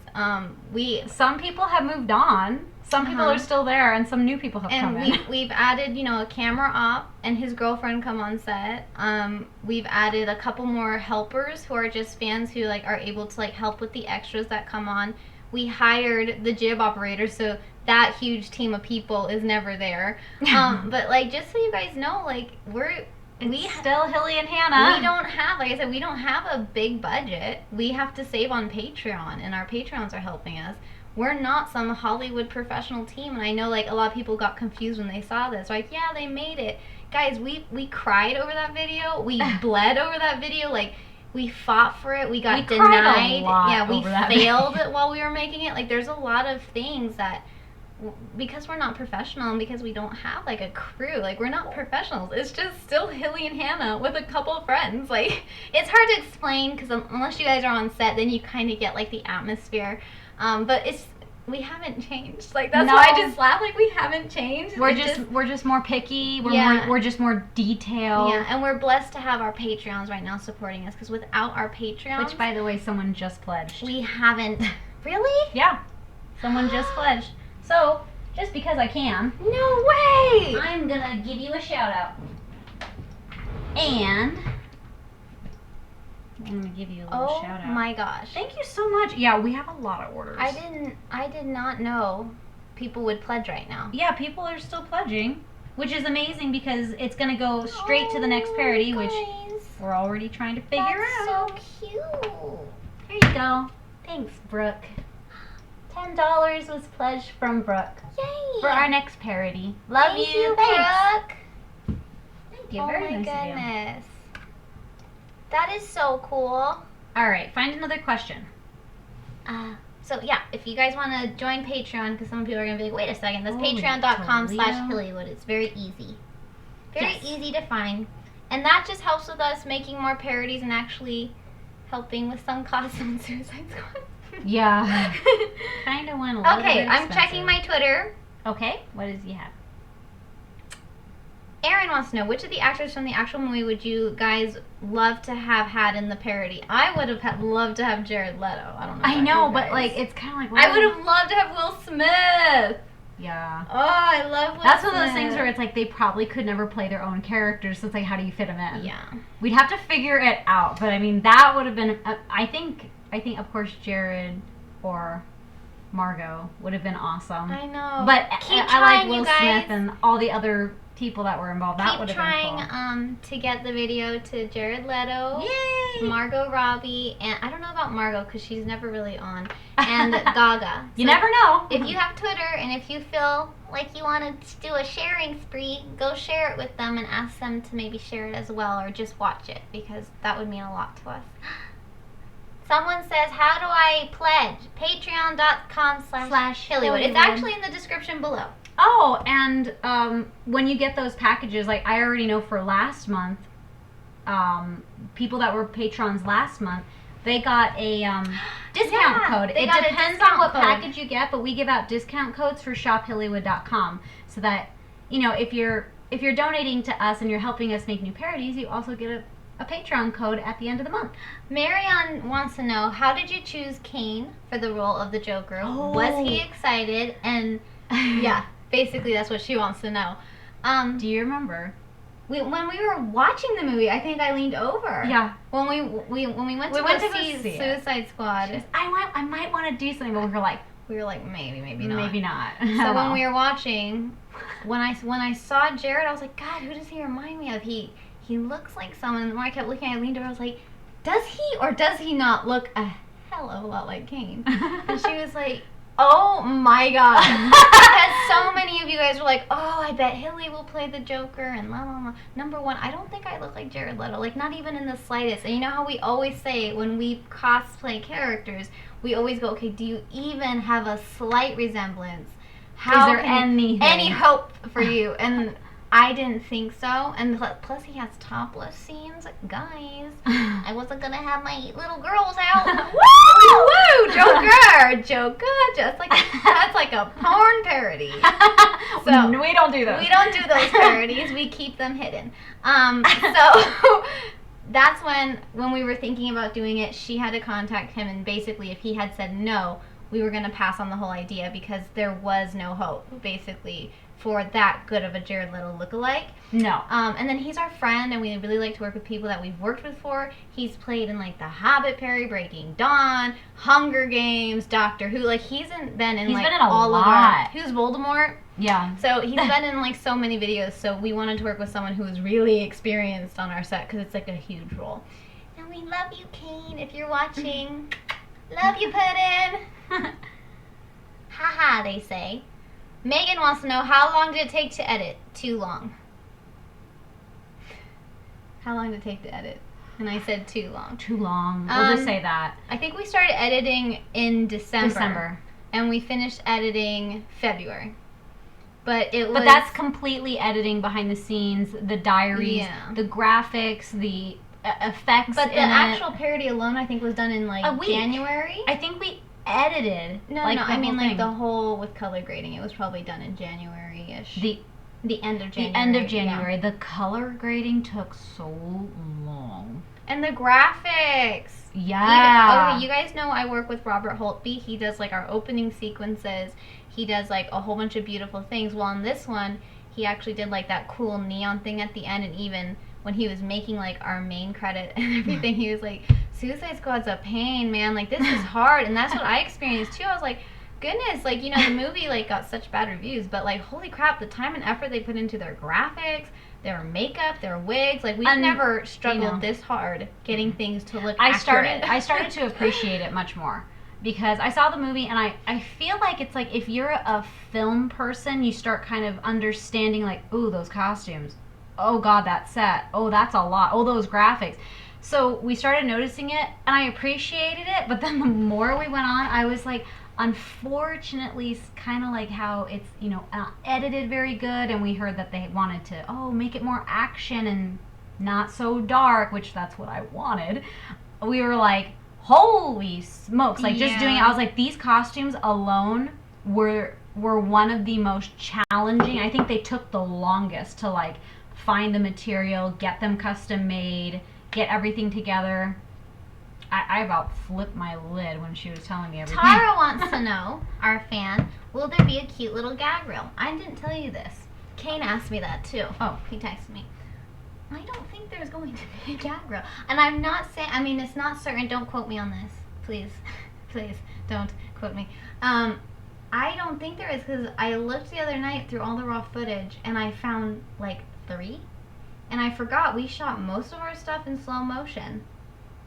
Some people have moved on. Some people are still there, and some new people have come in. And we've added, you know, a camera op and his girlfriend come on set. We've added a couple more helpers who are just fans who like are able to like help with the extras that come on. We hired the jib operator, so that huge team of people is never there. But like, just so you guys know, like we still Hilly and Hannah. We don't have, like I said, we don't have a big budget. We have to save on Patreon, and our Patreons are helping us. We're not some Hollywood professional team, and I know like a lot of people got confused when they saw this. Like, yeah, they made it. Guys, we cried over that video. We bled over that video. Like, we fought for it. We got denied. Yeah, we failed it while we were making it. Like, there's a lot of things that, because we're not professional and because we don't have like a crew, like we're not professionals. It's just still Hilly and Hannah with a couple of friends. Like, it's hard to explain because unless you guys are on set, then you kind of get like the atmosphere. But we haven't changed. Like, that's why I just laugh. Like, we haven't changed. We're just more picky. We're just more detailed. Yeah, and we're blessed to have our Patreons right now supporting us, because without our Patreons, which by the way, someone just pledged. We haven't. Really? Yeah, someone just pledged. So, just because I can. No way! I'm gonna give you a shout out. And I'm gonna give you a little shout out. Oh my gosh. Thank you so much. Yeah, we have a lot of orders. I did not know people would pledge right now. Yeah, people are still pledging, which is amazing because it's gonna go straight to the next parody, guys, which we're already trying to figure out. That's so cute. Here you go. Thanks, Brooke. $10 was pledged from Brooke. Yay! For our next parody. Love Thank you. Thanks. Brooke. Thank you. Very nice of you. That is so cool. All right, find another question. So yeah, if you guys want to join Patreon, because some people are going to be like, wait a second, that's patreon.com/Hillywood. It's very easy. Very easy to find. And that just helps with us making more parodies and actually helping with some costs on Suicide Squad. Yeah. Kind of went a little bit expensive. I'm checking my Twitter. Okay, what does he have? Aaron wants to know, which of the actors from the actual movie would you guys love to have had in the parody? I would have loved to have Jared Leto. I don't know. I know, but like, it's kind of like... I would have loved to have Will Smith. Yeah. Oh, I love Will Smith. That's one of those things where it's like they probably could never play their own characters, so it's like, how do you fit them in? Yeah. We'd have to figure it out, but I mean, that would have been... I think of course Jared or Margot would have been awesome. I know. But Keep I like trying, Will you guys. Smith and all the other people that were involved. That would have been cool. Keep trying to get the video to Jared Leto, Yay! Margot Robbie, and I don't know about Margot because she's never really on, and Gaga. You never know. If you have Twitter and if you feel like you want to do a sharing spree, go share it with them and ask them to maybe share it as well or just watch it because that would mean a lot to us. Someone says, how do I pledge? Patreon.com/Hillywood. It's actually in the description below. Oh, and when you get those packages, like I already know for last month, people that were patrons last month, they got a discount code. It depends on what package you get, but we give out discount codes for shophillywood.com so that, you know, if you're donating to us and you're helping us make new parodies, you also get a Patreon code at the end of the month. Marianne wants to know, how did you choose Kane for the role of the Joker? Oh. Was he excited? And yeah, basically that's what she wants to know. Do you remember? When we were watching the movie, I think I leaned over. Yeah. When we went to go see Suicide Squad. Goes, I might want to do something, but we were like, maybe not. Maybe not. So when we were watching, when I saw Jared, I was like, God, who does he remind me of? He looks like someone. And the more I kept looking, I leaned over. I was like, does he or does he not look a hell of a lot like Kane? And she was like, oh my God. Because so many of you guys were like, oh, I bet Hilly will play the Joker and la la la. Number one, I don't think I look like Jared Leto, like not even in the slightest. And you know how we always say when we cosplay characters, we always go, okay, do you even have a slight resemblance? Is there any hope for you? And I didn't think so. And plus he has topless scenes. Guys, I wasn't going to have my little girls out. Woo! Joker! Just like, that's like a porn parody. So we don't do those. We don't do those parodies. We keep them hidden. So that's when we were thinking about doing it, she had to contact him, and basically if he had said no, we were going to pass on the whole idea because there was no hope, basically, for that good of a Jared Leto lookalike. No. And then he's our friend, and we really like to work with people that we've worked with before. He's played in like The Hobbit, Perry, Breaking Dawn, Hunger Games, Doctor Who. Like he's been in all lot. Of our. Who's Voldemort? Yeah. So he's been in like so many videos. So we wanted to work with someone who was really experienced on our set because it's like a huge role. And we love you, Kane, if you're watching. Love you, Puddin'. Haha, they say. Megan wants to know, how long did it take to edit? Too long. How long did it take to edit? And I said too long. Too long. We'll just say that. I think we started editing in December. And we finished editing February. But that's completely editing behind the scenes, the diaries, the graphics, the effects. But the actual parody alone, I think, was done in like January. I think we edited. I mean like the whole with color grading. It was probably done in January-ish. The end of January. The end of January. Yeah. The color grading took so long. And the graphics. Yeah. You guys know I work with Robert Holtby. He does like our opening sequences. He does like a whole bunch of beautiful things. Well, on this one, he actually did like that cool neon thing at the end, and even when he was making like our main credit and everything, he was like, Suicide Squad's a pain, man. Like, this is hard. And that's what I experienced too. I was like, goodness, like, you know, the movie like got such bad reviews, but like, holy crap, the time and effort they put into their graphics, their makeup, their wigs, like we've never struggled this hard getting things to look accurate. I started to appreciate it much more because I saw the movie, and I feel like it's like if you're a film person, you start kind of understanding like, ooh, those costumes. Oh God, that set. Oh, that's a lot. Oh, those graphics. So we started noticing it, and I appreciated it, but then the more we went on, I was like, unfortunately, kind of like how it's, you know, edited very good, and we heard that they wanted to, make it more action and not so dark, which that's what I wanted. We were like, holy smokes, like just doing it, I was like, these costumes alone were one of the most challenging. I think they took the longest to like find the material, get them custom made, get everything together. I about flipped my lid when she was telling me everything. Tara wants to know, our fan, will there be a cute little gag reel? I didn't tell you this. Kane asked me that too. Oh, he texted me. I don't think there's going to be a gag reel. And I'm not saying, I mean, it's not certain. Don't quote me on this, please. Please don't quote me. I don't think there is, because I looked the other night through all the raw footage and I found like 3. And I forgot we shot most of our stuff in slow motion.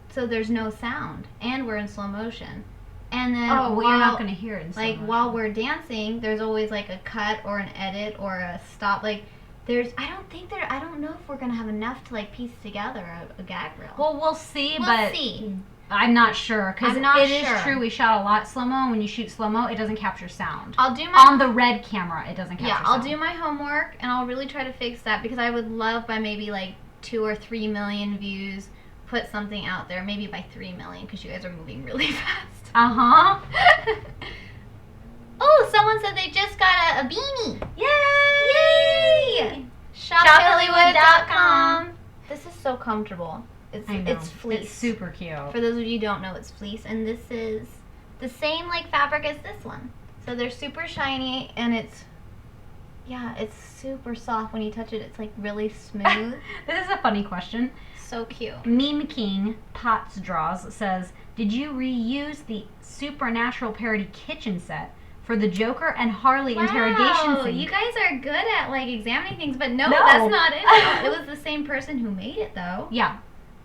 So there's no sound. And we're in slow motion. And then you're not going to hear it in slow motion. While we're dancing, there's always like a cut or an edit or a stop. Like I don't know if we're going to have enough to like piece together a gag reel. Well, we'll see. See. I'm not sure, because it is true. We shot a lot slow-mo, and when you shoot slow-mo, it doesn't capture sound. On the red camera, it doesn't capture sound. I'll do my homework, and I'll really try to fix that, because I would love by maybe like 2 or 3 million views, put something out there. Maybe by 3 million, because you guys are moving really fast. Oh, someone said they just got a beanie. Yay! ShopHillywood.com. This is so comfortable. It's fleece. It's super cute. For those of you who don't know, it's fleece, and this is the same like fabric as this one. So they're super shiny, and it's super soft when you touch it. It's like really smooth. This is a funny question. So cute. Meme King Potts Draws says, "Did you reuse the Supernatural parody kitchen set for the Joker and Harley interrogation scene?" You guys are good at like examining things, but no, that's not it. It was the same person who made it, though. Yeah.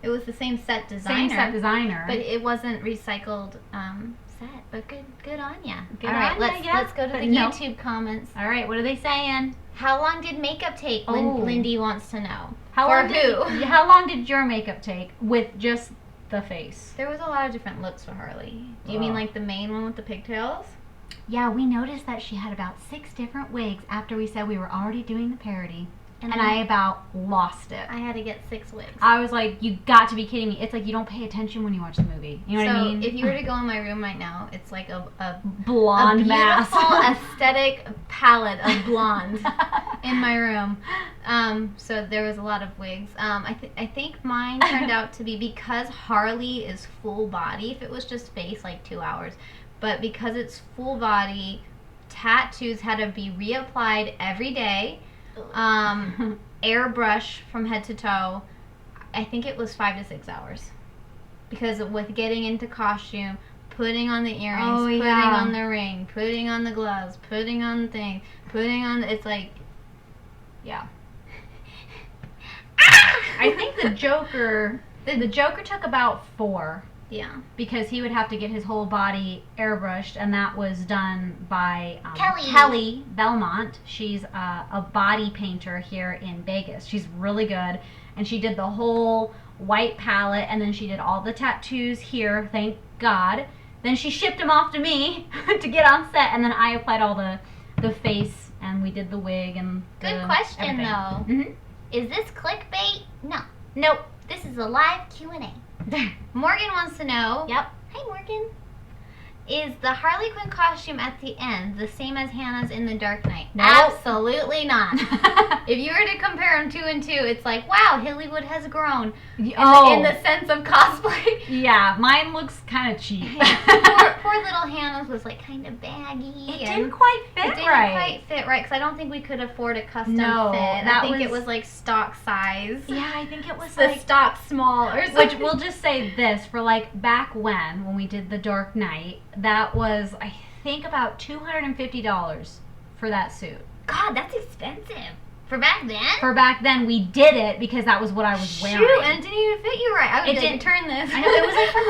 It was the same set designer. But it wasn't recycled set. But good on ya. Good on ya. Let's go to the YouTube comments. All right, what are they saying? How long did makeup take? Lindy wants to know. How long did your makeup take with just the face? There was a lot of different looks for Harley. Do you mean like the main one with the pigtails? Yeah, we noticed that she had about 6 different wigs after we said we were already doing the parody. And I about lost it. I had to get 6 wigs. I was like, you got to be kidding me. It's like you don't pay attention when you watch the movie. You know what I mean? So if you were to go in my room right now, it's like a blonde mask. A beautiful aesthetic palette of blonde in my room. So there was a lot of wigs. I think mine turned out to be, because Harley is full body. If it was just face, like 2 hours. But because it's full body, tattoos had to be reapplied every day. Airbrush from head to toe. I think it was 5 to 6 hours, because with getting into costume, putting on the earrings, putting on the ring, putting on the gloves, putting on the thing, it's like, yeah. I think the Joker took about 4. Yeah. Because he would have to get his whole body airbrushed, and that was done by Kelly Belmont. She's a body painter here in Vegas. She's really good, and she did the whole white palette, and then she did all the tattoos here, thank God. Then she shipped them off to me to get on set, and then I applied all the face, and we did the wig and Good question, everything. Though. Mm-hmm. Is this clickbait? No. Nope. This is a live Q&A. Morgan wants to know. Yep. Hi, Morgan. Is the Harley Quinn costume at the end the same as Hannah's in The Dark Knight? Nope. Absolutely not. If you were to compare them 2 and 2, it's like, wow, Hillywood has grown in the sense of cosplay. Yeah, mine looks kind of cheap. Poor little Hannah's was like kind of baggy. It didn't quite fit right. It didn't quite fit right, because I don't think we could afford a custom fit. I think it was like stock size. Yeah, I think it was the stock small or something. Which we'll just say this, for like back when we did The Dark Knight, that was, I think, about $250 for that suit. God, that's expensive. For back then? For back then, we did it because that was what I was wearing. Shoot, and it didn't even fit you right. I didn't turn this. I know, it was like from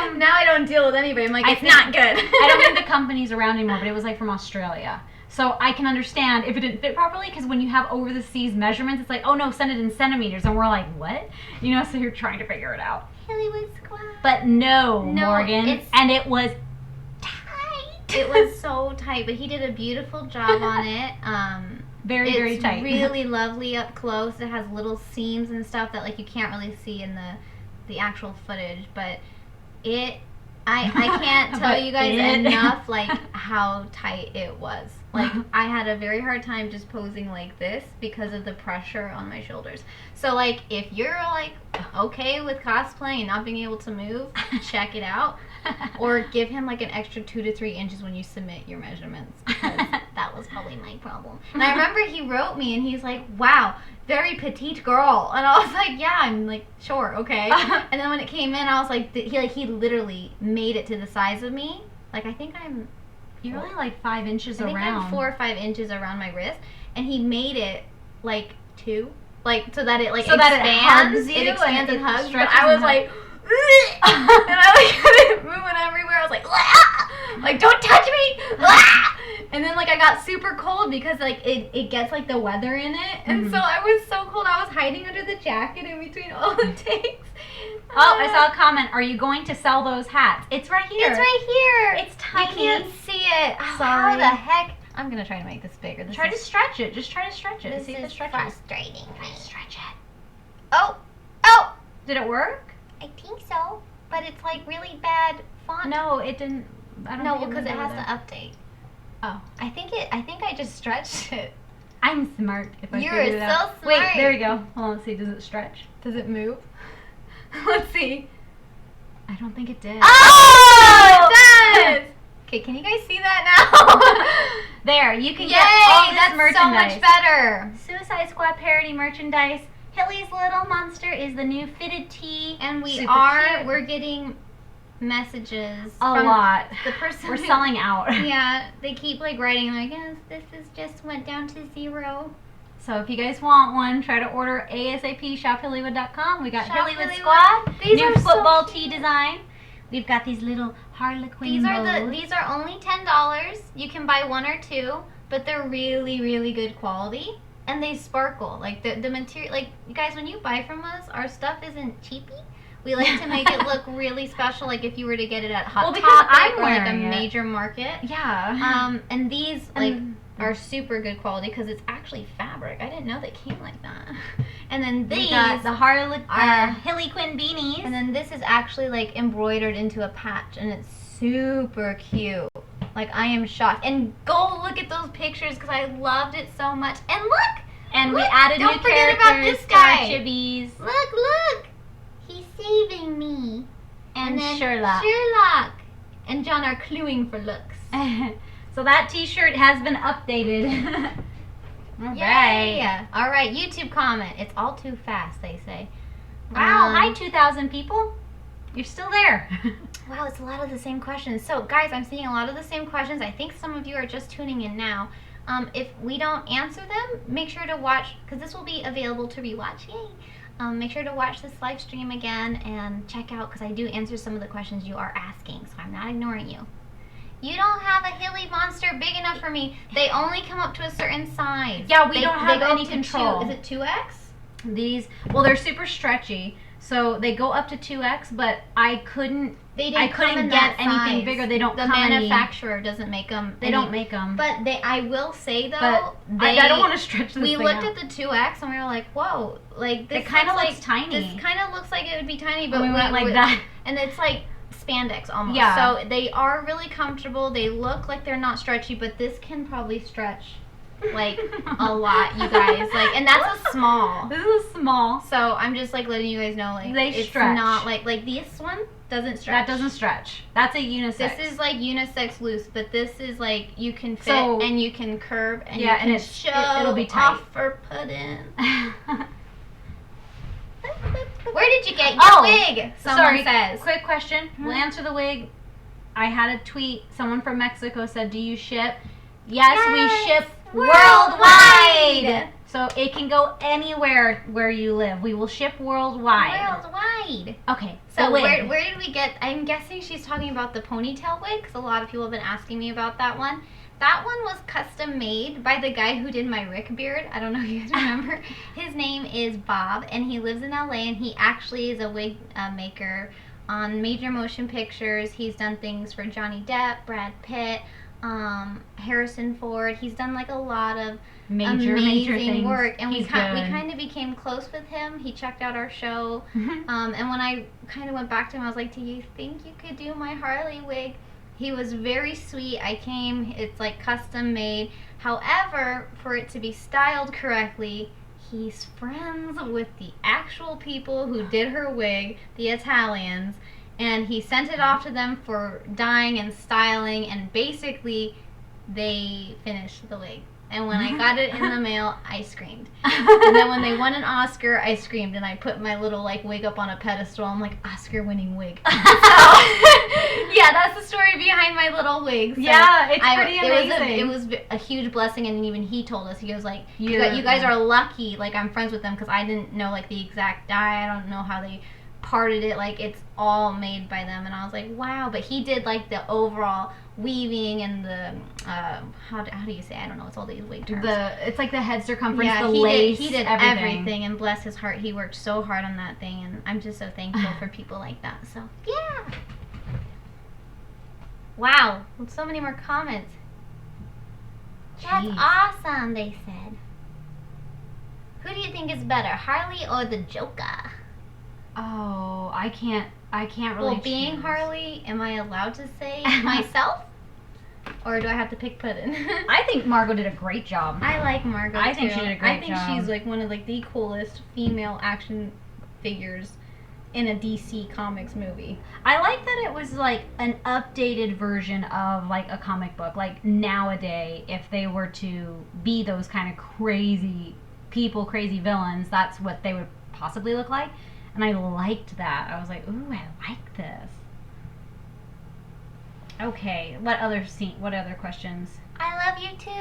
like... now I don't deal with anybody. I'm like, it's not good. I don't think the company's around anymore, but it was like from Australia. So I can understand if it didn't fit properly, because when you have over-the-seas measurements, it's like, oh no, send it in centimeters. And we're like, what? You know, so you're trying to figure it out. Hillywood squad. But no, Morgan. And it was tight. It was so tight, but he did a beautiful job on it. Very tight. It's really lovely up close. It has little seams and stuff that like you can't really see in the actual footage, but I can't tell you guys enough like how tight it was. Like I had a very hard time just posing like this because of the pressure on my shoulders. So like if you're like okay with cosplay and not being able to move, check it out. Or give him like an extra 2 to 3 inches when you submit your measurements, because that was probably my problem. And I remember he wrote me and he's like, wow, very petite girl. And I was like, yeah, I'm like, sure, okay. And then when it came in, I was like, he literally made it to the size of me. Like, I think I'm... You're only like 5 inches around. I think I'm 4 or 5 inches around my wrist. And he made it like 2. Like, so that it like expands. That it hugs you. It expands and hugs. But I was like... and I like started moving everywhere. I was like, "Wah!" Like, don't touch me. Wah! And then like I got super cold because like it gets like the weather in it, and so I was so cold. I was hiding under the jacket in between all the takes. Oh, I saw a comment. Are you going to sell those hats? It's right here. It's right here. It's tiny. You can't see it. Sorry. How the heck? I'm gonna try to make this bigger. Try to stretch it. Just try to stretch it. This See if it is stretches. frustrating. Try to stretch it. Oh. Did it work? I think so, but it's like really bad font. No, it didn't. I don't No, think because it has to update. Oh. I think I just stretched it. I'm smart. If I You're figured it out. so smart. Wait, there we go. Hold on, let's see. Does it stretch? Does it move? Let's see. I don't think it did. Oh, it does. Okay, can you guys see that now? There, you can Yay, get all this that's merchandise. so much better. Suicide Squad parody merchandise. Hilly's Little Monster is the new fitted tee. And Super cute. we're getting messages A from lot. the person We're who- selling out. Yeah, they keep like writing like, yes, this is just went down to 0. So if you guys want one, try to order ASAP. ShopHillywood.com. We got Shop Hillywood Hillywood. Squad. These new are so football cute. tee design. We've got these little Harlequin These are bows. these are only $10. You can buy 1 or 2, but they're really, really good quality. And they sparkle. Like the material, like you guys, when you buy from us, our stuff isn't cheapy. We like to make it look really special, like if you were to get it at Hot because Topic I'm or like a wearing it. major market. Yeah. And these like And- are super good quality because it's actually fabric. I didn't know they came like that. And then we these got the are Hilly Quinn beanies. and then this is actually like embroidered into a patch, and it's super cute. Like, I am shocked. And go look at those pictures because I loved it so much. And look! And we Look, added don't new forget characters about this to our guy. chibis. Look! He's saving me. And then Sherlock. Sherlock and John are cluing for looks. So that t-shirt has been updated. All Yay! right. All right, YouTube comment. It's all too fast, they say. Wow. Hi, 2,000 people. You're still there. Wow, it's a lot of the same questions. So, guys, I'm seeing a lot of the same questions. I think some of you are just tuning in now. If we don't answer them, make sure to watch, because this will be available to rewatch. Yay! Make sure to watch this live stream again and check out, because I do answer some of the questions you are asking, so I'm not ignoring you. You don't have a Hilly monster big enough for me. They only come up to a certain size. Yeah, we don't have they go any up to control. 2. Is it 2X? These, well, they're super stretchy, so they go up to 2X, but I couldn't They I didn't come couldn't in get that anything size. bigger. They don't The come any. manufacturer doesn't make them. They don't make them. But I will say though, But I don't want to stretch this we thing looked out. at the 2X and we were like, whoa, like this It kind of looks looks tiny. This kind of looks like it would be tiny, but And we went like that. and it's like spandex almost. Yeah. So they are really comfortable. They look like they're not stretchy, but this can probably stretch like a lot, you guys. Like, and that's a small. This is small. So I'm just like letting you guys know, like They it's stretch. not like this one doesn't stretch. That doesn't stretch. That's a unisex. This is like unisex loose, but this is like you can fit So- and you can curve and Yeah, you can and show it'll be tight. off or put in. Where did you get your Oh, wig? Someone says. Quick question. We'll answer the wig. I had a tweet. Someone from Mexico said, "Do you ship?" Yes, we ship worldwide. So it can go anywhere where you live. We will ship worldwide. Worldwide. Okay. So the wig. where did we get? I'm guessing she's talking about the ponytail wig because a lot of people have been asking me about that one. That one was custom made by the guy who did my Rick beard. I don't know if you guys remember. His name is Bob, and he lives in LA, and he actually is a wig maker on major motion pictures. He's done things for Johnny Depp, Brad Pitt, Harrison Ford. He's done like a lot of major amazing things. work, and we He's kind of became close with him. He checked out our show, and when I kind of went back to him, I was like, "Do you think you could do my Harley wig?" He was very sweet. I came, it's like custom made. However, for it to be styled correctly, he's friends with the actual people who did her wig, the Italians, and he sent it off to them for dyeing and styling, and basically they finished the wig. And when I got it in the mail, I screamed. And then when they won an Oscar, I screamed. And I put my little, like, wig up on a pedestal. I'm like, Oscar-winning wig. So, yeah, that's the story behind my little wig. So yeah, it's pretty amazing. It was a huge blessing. And even he told us, he goes, like, you guys are lucky. Like, I'm friends with them because I didn't know, like, the exact dye. I don't know how they parted it. Like, it's all made by them. And I was like, wow. But he did, like, the overall weaving and the how do you say, I don't know, it's all these wig terms. It's like the head circumference, the lace, he did everything, and bless his heart, he worked so hard on that thing, and I'm just so thankful for people like that. So yeah, wow, so many more comments. That's awesome, they said. Who do you think is better, Harley or the Joker? Oh, I can't really. Well, being Harley, am I allowed to say myself? Or do I have to pick Puddin'? I think Margot did a great job. I like Margot, I think she did a great job. I think she's, like, one of, like, the coolest female action figures in a DC Comics movie. I like that it was, like, an updated version of, like, a comic book. Like, nowadays, if they were to be those kind of crazy people, crazy villains, that's what they would possibly look like. And I liked that. I was like, ooh, I like this. Okay, what other questions? I love you too.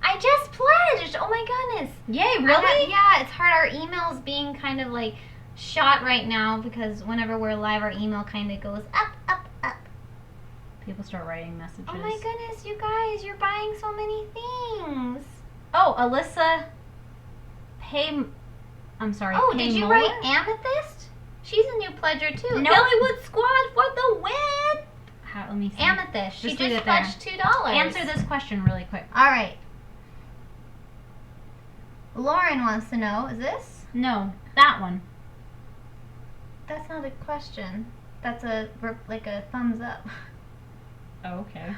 I just pledged. Oh my goodness. Yay, really? Yeah, it's hard. Our email's being kind of like shot right now because whenever we're live, our email kind of goes up, up, up. People start writing messages. Oh my goodness, you guys, you're buying so many things. Oh, Alyssa. I'm sorry. Oh, did you write Amethyst? She's a new pledger too. No. Hillywood Squad for the win. Let me see. Amethyst. She just pledged $2. Answer this question really quick. All right. Lauren wants to know, is this? No, that one. That's not a question. That's a thumbs up. Oh, okay.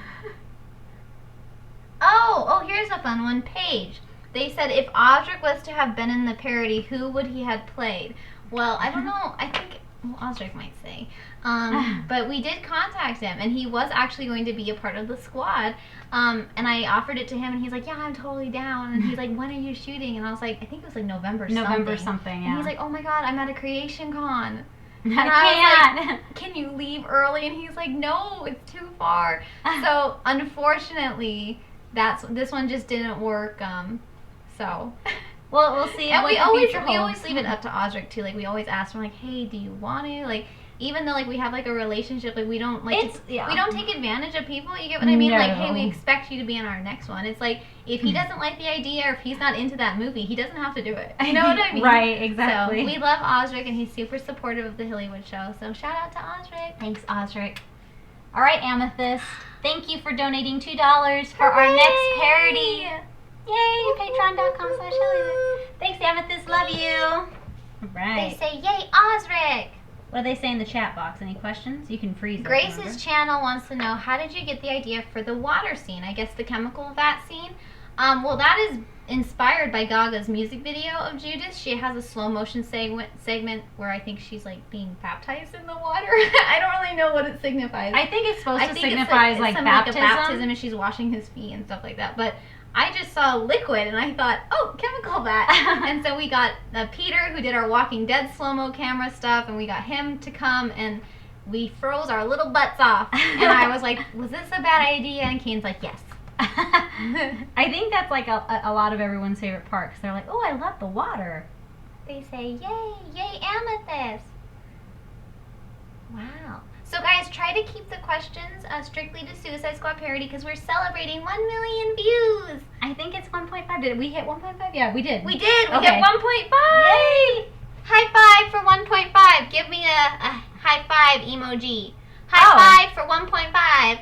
Oh, here's a fun one. Paige. They said if Osric was to have been in the parody, who would he have played? Well, I don't know. I think Osric might say. But we did contact him, and he was actually going to be a part of the squad. And I offered it to him, and he's like, yeah, I'm totally down. And he's like, when are you shooting? And I was like, I think it was like November something, yeah. And he's like, oh my God, I'm at a Creation Con. And I was like, can you leave early? And he's like, no, it's too far. So unfortunately, this one just didn't work. So, well, we'll see. And we always leave it up to Osric too. Like, we always ask him, like, hey, do you want to? Like, even though, like, we have, like, a relationship, like, we don't, like, we don't take advantage of people. You get what I mean? No. Like, hey, we expect you to be in our next one. It's like, if he doesn't like the idea or if he's not into that movie, he doesn't have to do it. You know what I mean? Right, exactly. So, we love Osric, and he's super supportive of the Hillywood show. So, shout out to Osric. Thanks, Osric. All right, Amethyst. Thank you for donating $2 for our next parody. Yay! Patreon.com/Hillywood. Thanks, Amethyst. Love you. All right. They say, yay, Osric. What do they say in the chat box? Any questions? You can freeze it. Grace's channel wants to know, how did you get the idea for the water scene? I guess the chemical vat scene. Well, that is inspired by Gaga's music video of Judas. She has a slow motion segment where I think she's like being baptized in the water. I don't really know what it signifies. I think it's supposed to signify like baptism. Like a baptism, and she's washing his feet and stuff like that. But I just saw liquid and I thought, oh, chemical vat. And so we got Peter, who did our Walking Dead slow-mo camera stuff, and we got him to come, and we froze our little butts off. And I was like, was this a bad idea? And Kane's like, yes. I think that's like a lot of everyone's favorite part, because they're like, oh, I love the water. They say, yay, yay, Amethyst. Wow. So guys, try to keep the questions strictly to Suicide Squad Parody, because we're celebrating 1 million views. I think it's 1.5. Did we hit 1.5? Yeah, we did. We did. We okay. hit 1.5. Yay! High five for 1.5. Give me a high five emoji. High five for 1.5.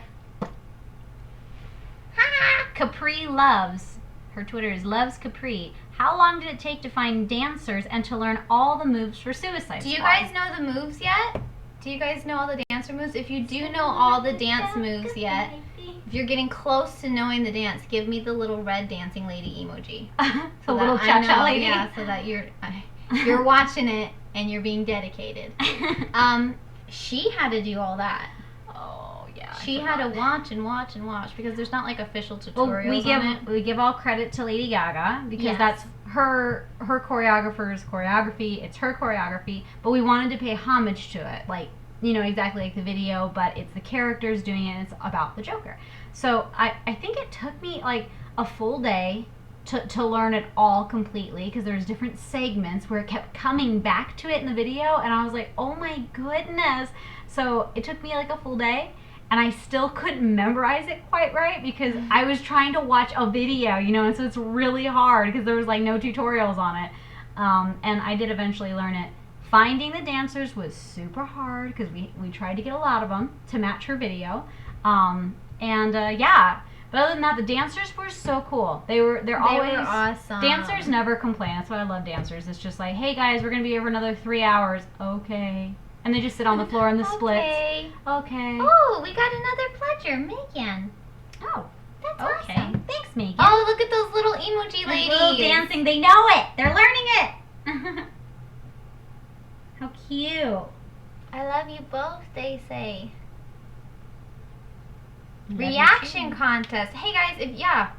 Capri Loves. Her Twitter is Loves Capri. How long did it take to find dancers and to learn all the moves for Suicide Squad? Do you guys know the moves yet? Do you guys know all the dancer moves? If you do know all the dance moves yet, if you're getting close to knowing the dance, give me the little red dancing lady emoji. The little cha-cha lady? Yeah, so that you're watching it and you're being dedicated. She had to do all that. Oh, yeah. Yeah. She had to watch because there's not like official tutorials we give all credit to Lady Gaga because that's her choreographer's choreography. It's her choreography, but we wanted to pay homage to it, like, you know, exactly like the video, but it's the characters doing it and it's about the Joker. So I think it took me like a full day to learn it all completely because there's different segments where it kept coming back to it in the video and I was like, oh my goodness. So it took me like a full day and I still couldn't memorize it quite right because I was trying to watch a video, you know, and so it's really hard because there was like no tutorials on it. And I did eventually learn it. Finding the dancers was super hard because we tried to get a lot of them to match her video. Yeah. But other than that, the dancers were so cool. They were always awesome. Dancers never complain. That's why I love dancers. It's just like, hey guys, we're gonna be here for another 3 hours. Okay. And they just sit on the floor in the splits. Okay. Okay. Oh, we got another pledger, Megan. Oh, that's okay. awesome. Thanks, Megan. Oh, look at those little emoji ladies. Little dancing. They know it. They're learning it. How cute. I love you both, they say. Reaction contest. Hey guys,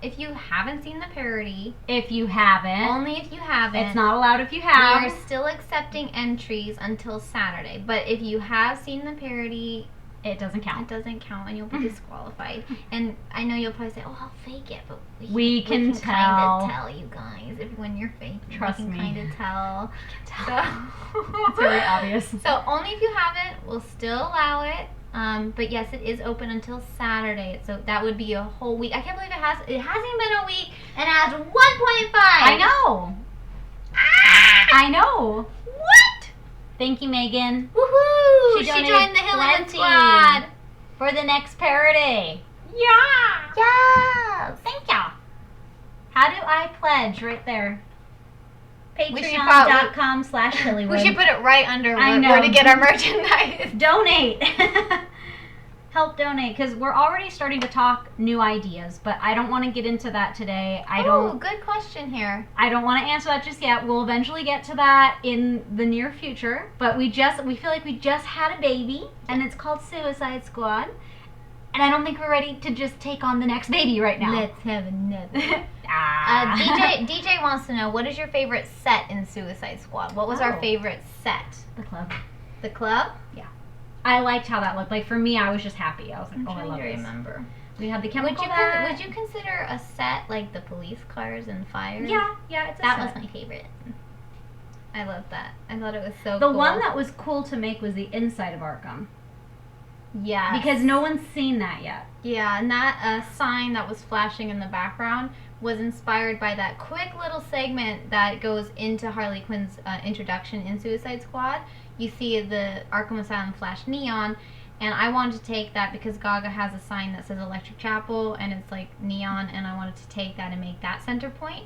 if you haven't seen the parody, only if you haven't, it's not allowed if you have. We are still accepting entries until Saturday. But if you have seen the parody, it doesn't count. It doesn't count, and you'll be disqualified. And I know you'll probably say, "Oh, I'll fake it," but we can kind of tell you guys when you're faking. Trust me. Kind of tell. It's very obvious. So only if you haven't, we'll still allow it. But yes, it is open until Saturday, so that would be a whole week. I can't believe it hasn't even been a week and it has 1.5. I know. I know. What? Thank you, Megan. Woohoo! She joined the Hillywood squad for the next parody. Yeah. Yes. Thank ya. How do I pledge? Right there. Patreon.com/Hillywood. We should put it right under where to get our merchandise. Donate. Help donate, because we're already starting to talk new ideas, but I don't want to get into that today. Good question here. I don't want to answer that just yet. We'll eventually get to that in the near future, but we feel like we just had a baby, and it's called Suicide Squad, and I don't think we're ready to just take on the next baby right now. Let's have another. DJ wants to know, what is your favorite set in Suicide Squad? What was our favorite set? The club. The club? Yeah. I liked how that looked. Like, for me, I was just happy. I was like, I love this. Remember. We had the chemical Would you consider a set like the police cars and fire? Yeah, it's a set. That was my favorite. I love that. I thought it was so cool. The one that was cool to make was the inside of Arkham. Yeah. Because no one's seen that yet. Yeah, and that sign that was flashing in the background was inspired by that quick little segment that goes into Harley Quinn's introduction in Suicide Squad. You see the Arkham Asylum flash neon, and I wanted to take that because Gaga has a sign that says Electric Chapel, and it's like neon, and I wanted to take that and make that center point.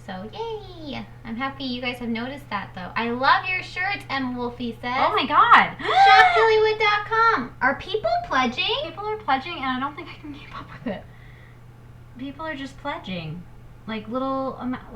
So, yay! I'm happy you guys have noticed that, though. I love your shirts, M. Wolfie says. Oh, my God. ShopHillywood.com. Are people pledging? People are pledging, and I don't think I can keep up with it. People are just pledging. Like, little amounts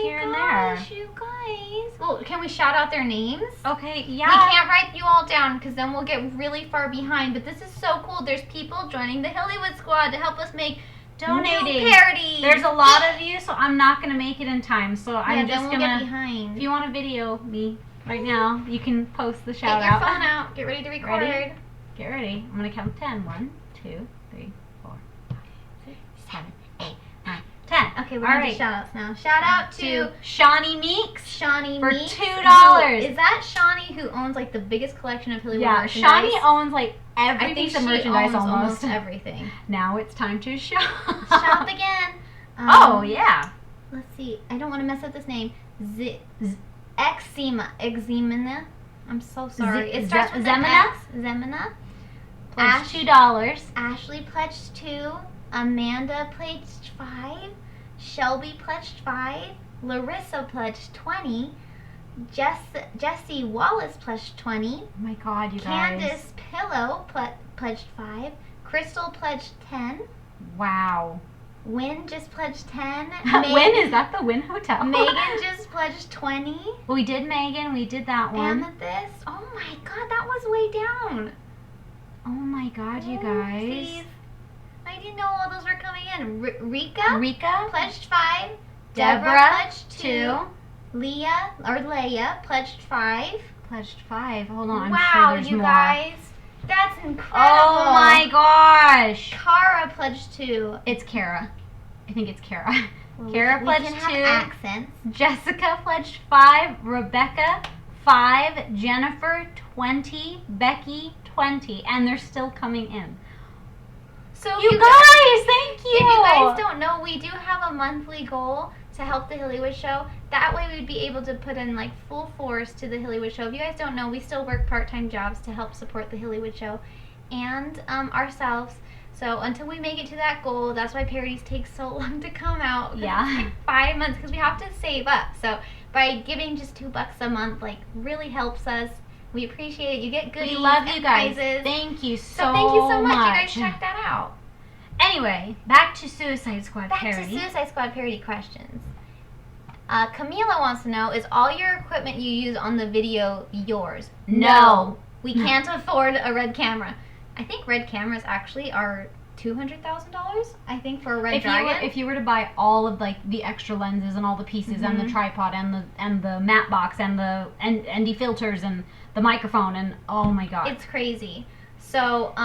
here and there. Oh, my gosh, you guys. Well, can we shout out their names? Okay, yeah. We can't write you all down, because then we'll get really far behind. But this is so cool. There's people joining the Hillywood squad to help us make donating. New parodies. There's a lot of you, so I'm not going to make it in time. So I'm just going to get behind. If you want to video me right now, you can post the shout out. Get your phone out. Get ready to record. Ready? Get ready. I'm going to count 10. 1, 2, 3, 4, 5, 6, 7, 8, 9, 10. Okay, we're going to do shout outs now. Shout out to Shawnee Meeks. Shawnee for Meeks. $2. Is that Shawnee who owns like the biggest collection of Hillywood merchandise? Shawnee owns like every piece of merchandise almost everything. Now it's time to shop. Shop again. Oh, yeah. Let's see. I don't want to mess up this name. Eczema. I'm so sorry. It starts with an X. Zemina. Pledged $2. Ashley pledged 2. Amanda pledged 5. Shelby pledged 5. Larissa pledged 20. Jesse Wallace pledged 20. Oh my God, you guys. Candace Pillow pledged 5. Crystal pledged 10. Wow. Wynn just pledged 10. Wynn, is that the Wynn Hotel? Megan just pledged 20. We did Megan. We did that one. Amethyst. Oh my God, that was way down. Oh my god, you guys. Oopsies. I didn't know all those were coming in. Rika pledged 5. Deborah pledged 2. Leia pledged 5. Pledged 5. Hold on, wow, I'm sure there's you more. guys. That's incredible. Oh my gosh. Kara pledged 2. It's Kara. I think it's Kara. Well, Kara pledged we 2. can have accents. Jessica pledged 5. Rebecca 5. Jennifer 20. Becky 20. And they're still coming in. So you guys, thank you. If you guys don't know, we do have a monthly goal to help the Hillywood show. That way we'd be able to put in like full force to the Hillywood show. If you guys don't know, we still work part-time jobs to help support the Hillywood show and ourselves. So until we make it to that goal, that's why parodies take so long to come out. Yeah. It's like 5 months because we have to save up. So by giving just $2 a month, like, really helps us. We appreciate it. You get goodies. We love you guys. Prizes. Thank you so much. Thank you so much. You guys check that out. Anyway, back to Suicide Squad parody. Back to Suicide Squad parody questions. Camila wants to know, is all your equipment you use on the video yours? No. We can't afford a red camera. I think red cameras actually are $200,000, I think, for a red dragon. If you were to buy all of like the extra lenses and all the pieces and the tripod and the matte box and the ND filters and the microphone and oh my god. It's crazy. So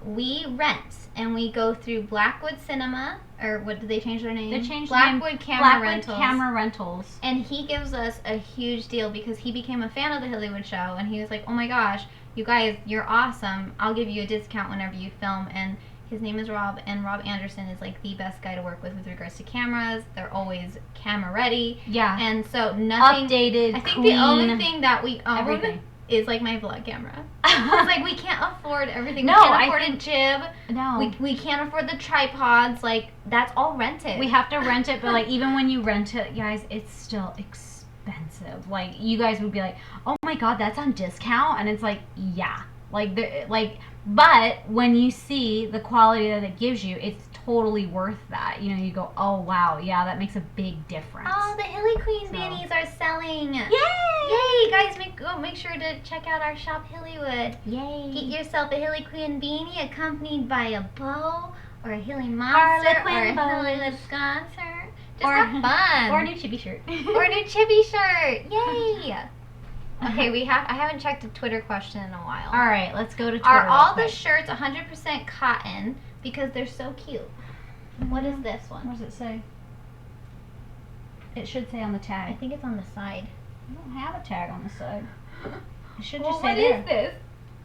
we rent and we go through Blackwood Cinema, or what did they change their name? They changed Blackwood Camera Rentals. Camera Rentals. And he gives us a huge deal because he became a fan of the Hillywood show and he was like, oh my gosh, you guys, you're awesome. I'll give you a discount whenever you film. And his name is Rob, and Rob Anderson is like the best guy to work with regards to cameras. They're always camera ready. Yeah. And so nothing updated. I think clean, the only thing that we own everything is like my vlog camera. It's like we can't afford everything. No, we can't afford a jib. No. We can't afford the tripods. Like, that's all rented. We have to rent it, but like even when you rent it, guys, it's still expensive. Like you guys would be like, oh my god, that's on discount, and it's like, yeah, but when you see the quality that it gives you, it's totally worth that. You know, you go, oh wow, yeah, that makes a big difference. Oh, the Hilly Queen beanies are selling. Yay! Yay, guys, make sure to check out our shop, Hillywood. Yay! Get yourself a Hilly Queen beanie accompanied by a bow or a Hilly monster or a Hillywood sponsor. Just have fun. Or a new chibi shirt. Or a new chibi shirt. Yay! Okay, I haven't checked a Twitter question in a while. All right, let's go to Twitter. Are all the shirts 100% cotton because they're so cute? What is this one? What does it say? It should say on the tag. I think it's on the side. I don't have a tag on the side. It should Well, just say what there. is this?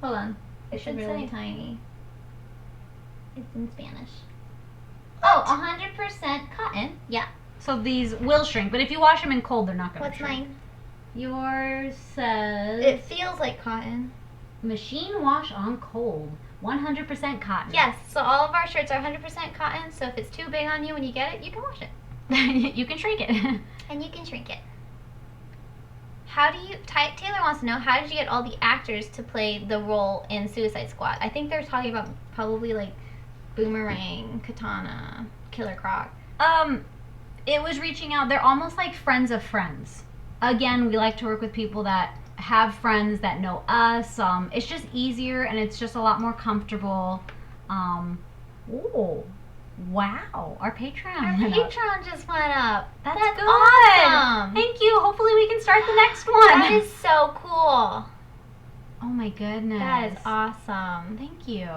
Hold on. It It's should really say tiny. It's in Spanish. Oh, 100% cotton. Yeah. So these will shrink, but if you wash them in cold, they're not going to What's shrink. mine? Yours says... It feels like cotton. Machine wash on cold. 100% cotton. Yes, so all of our shirts are 100% cotton, so if it's too big on you when you get it, you can wash it. You can shrink it. And you can shrink it. Taylor wants to know, how did you get all the actors to play the role in Suicide Squad? I think they're talking about probably like Boomerang, Katana, Killer Croc. It was reaching out. They're almost like friends of friends. Again, we like to work with people that have friends that know us. It's just easier and it's just a lot more comfortable. Oh, wow! Our Patreon Just went up. That's good. Awesome. Thank you. Hopefully we can start the next one. That is so cool. Oh my goodness. That is awesome. Thank you.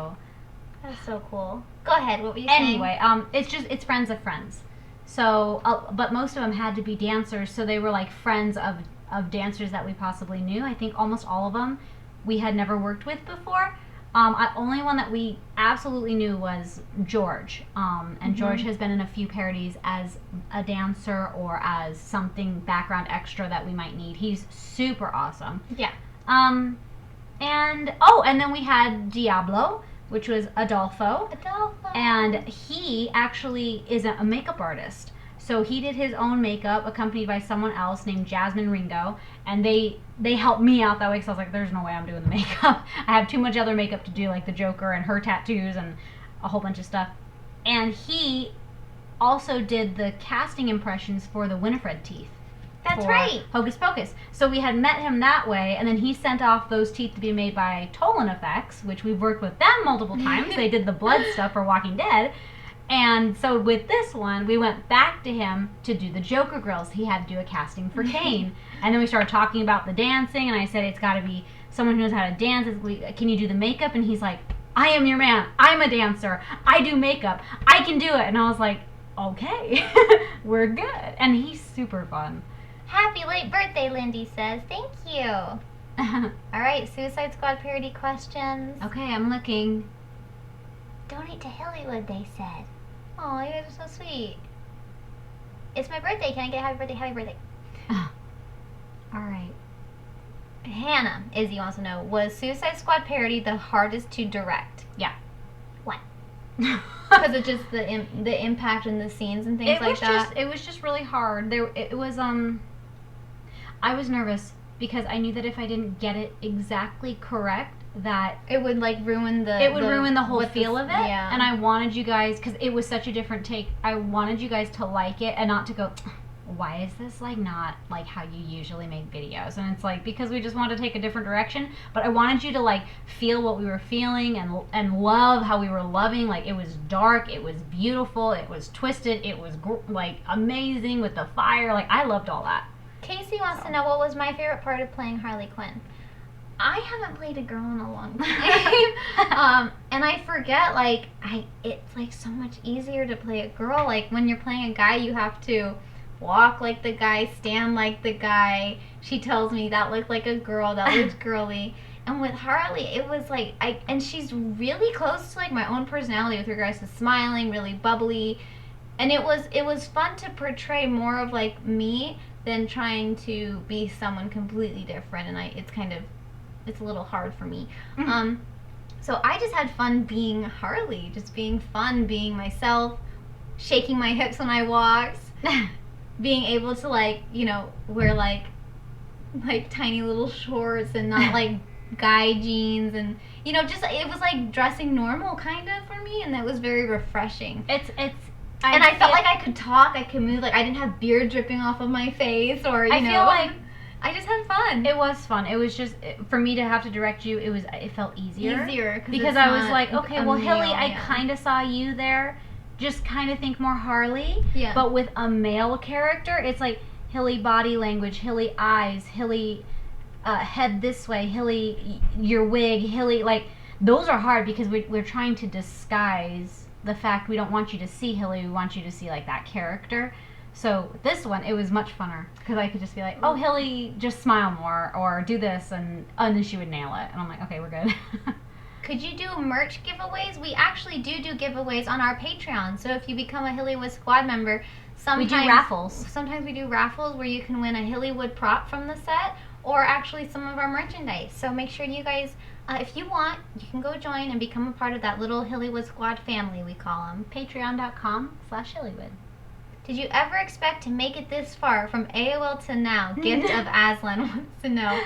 That is so cool. Go ahead. What were you saying? Anyway, it's friends of friends. So, but most of them had to be dancers, so they were like friends of dancers that we possibly knew. I think almost all of them we had never worked with before. Only one that we absolutely knew was George. And George has been in a few parodies as a dancer or as something background extra that we might need. He's super awesome. Yeah. And then we had Diablo, which was Adolfo. And he actually is a makeup artist. So he did his own makeup accompanied by someone else named Jasmine Ringo. And they helped me out that way because I was like, there's no way I'm doing the makeup. I have too much other makeup to do, like the Joker and her tattoos and a whole bunch of stuff. And he also did the casting impressions for the Winifred teeth. That's right. Hocus Pocus. So we had met him that way, and then he sent off those teeth to be made by Tolan Effects, which we've worked with them multiple times. They did the blood stuff for Walking Dead. And so with this one, we went back to him to do the Joker grills. He had to do a casting for Kane. And then we started talking about the dancing, and I said, it's got to be someone who knows how to dance. Can you do the makeup? And he's like, I am your man. I'm a dancer. I do makeup. I can do it. And I was like, okay, we're good. And he's super fun. Happy late birthday, Lindy says. Thank you. All right, Suicide Squad parody questions. Okay, I'm looking. Donate to Hillywood, they said. Oh, you guys are so sweet. It's my birthday. Can I get a happy birthday? Happy birthday. All right. Hannah, Izzy wants to know, was Suicide Squad parody the hardest to direct? Yeah. What? Because of just the impact and the scenes and things like that? It was just really hard. I was nervous because I knew that if I didn't get it exactly correct, that it would ruin the whole feel of it. Yeah. And I wanted you guys, because it was such a different take, I wanted you guys to like it and not to go, why is this not like how you usually make videos? And it's because we just wanted to take a different direction, but I wanted you to feel what we were feeling and love how we were loving. It was dark, it was beautiful, it was twisted, it was amazing with the fire. I loved all that. Casey wants to know, what was my favorite part of playing Harley Quinn? I haven't played a girl in a long time. And I forget, it's so much easier to play a girl. When you're playing a guy, you have to walk like the guy, stand like the guy. She tells me that looked like a girl, that looks girly. And with Harley, it was and she's really close to my own personality with regards to smiling, really bubbly. And it was fun to portray more of me than trying to be someone completely different. And it's a little hard for me. Mm-hmm. So I just had fun being Harley, just being fun, being myself, shaking my hips when I walked, being able to wear tiny little shorts and not guy jeans, and just it was dressing normal kind of for me, and that was very refreshing. I felt like I could talk, I could move, I didn't have beard dripping off of my face, or I feel I just had fun. It was fun. It was just, for me to have to direct you, it felt easier. Because I was okay, well, Hilly, I kind of saw you there. Just kind of think more Harley. Yeah. But with a male character, it's Hilly body language, Hilly eyes, Hilly head this way, Hilly your wig, Hilly, those are hard because we're trying to disguise the fact we don't want you to see Hilly, we want you to see that character. So this one, it was much funner because I could just be oh, Hilly, just smile more or do this, and then she would nail it. And I'm okay, we're good. Could you do merch giveaways? We actually do giveaways on our Patreon. So if you become a Hillywood Squad member, sometimes we do raffles. Sometimes we do raffles where you can win a Hillywood prop from the set, or actually some of our merchandise. So make sure you guys, if you want, you can go join and become a part of that little Hillywood Squad family, we call them. Patreon.com/Hillywood. Did you ever expect to make it this far from AOL to now? Gift of Aslan wants to know.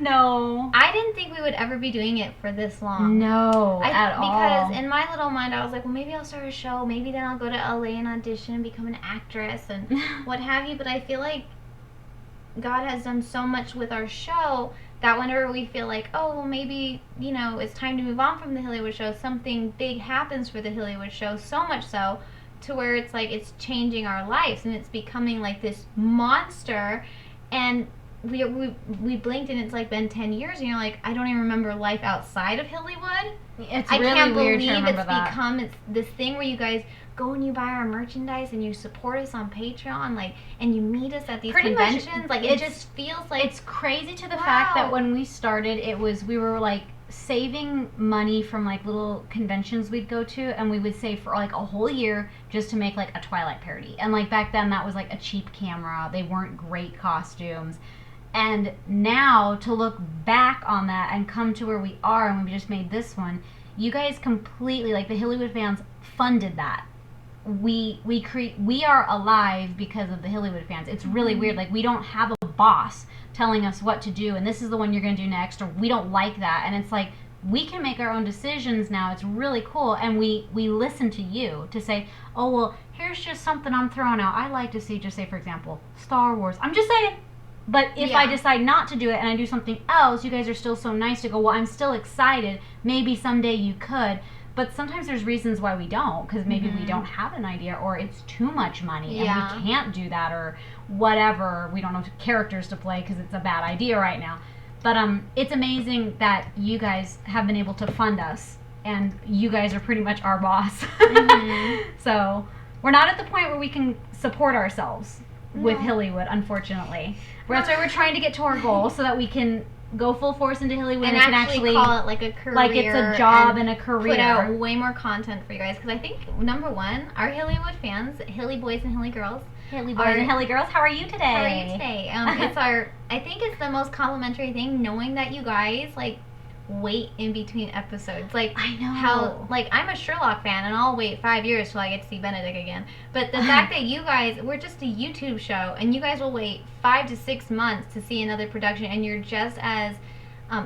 No. I didn't think we would ever be doing it for this long. No, at all. Because in my little mind, I was well, maybe I'll start a show. Maybe then I'll go to LA and audition and become an actress and what have you. But I feel God has done so much with our show that whenever we feel oh, well, maybe, it's time to move on from the Hillywood show, something big happens for the Hillywood show, so much so to where it's it's changing our lives and it's becoming this monster, and we blinked and it's been 10 years and you're I don't even remember life outside of Hillywood. It's really weird to remember that. I can't believe it's become this thing where you guys go and you buy our merchandise and you support us on Patreon, and you meet us at these conventions. It just feels it's crazy to the fact that when we started, we were saving money from little conventions we'd go to, and we would save for a whole year just to make a Twilight parody. And back then that was a cheap camera. They weren't great costumes. And now to look back on that and come to where we are, and we just made this one, you guys completely, the Hillywood fans funded that. We are alive because of the Hillywood fans. It's really weird. We don't have a boss telling us what to do, and this is the one you're going to do next, or we don't like that. And it's we can make our own decisions now. It's really cool. And we listen to you to say, oh, well, here's just something I'm throwing out. I like to see, just say, for example, Star Wars. I'm just saying. But if I decide not to do it and I do something else, you guys are still so nice to go, well, I'm still excited. Maybe someday you could. But sometimes there's reasons why we don't, because maybe we don't have an idea, or it's too much money and we can't do that, or whatever. We don't know characters to play because it's a bad idea right now. But it's amazing that you guys have been able to fund us, and you guys are pretty much our boss. So we're not at the point where we can support ourselves with Hillywood, unfortunately. That's why we're trying to get to our goal so that we can go full force into Hillywood and can actually call it like a career, like it's a job and a career. Put out way more content for you guys, because I think number one, our Hillywood fans, Hilly boys and Hilly girls, Hilly boys and Hilly girls, how are you today? How are you today? It's I think it's the most complimentary thing, knowing that you guys like wait in between episodes. Like, I know how, like, I'm a Sherlock fan and I'll wait 5 years till I get to see Benedict again. But the fact that you guys, we're just a YouTube show, and you guys will wait 5 to 6 months to see another production, and you're just as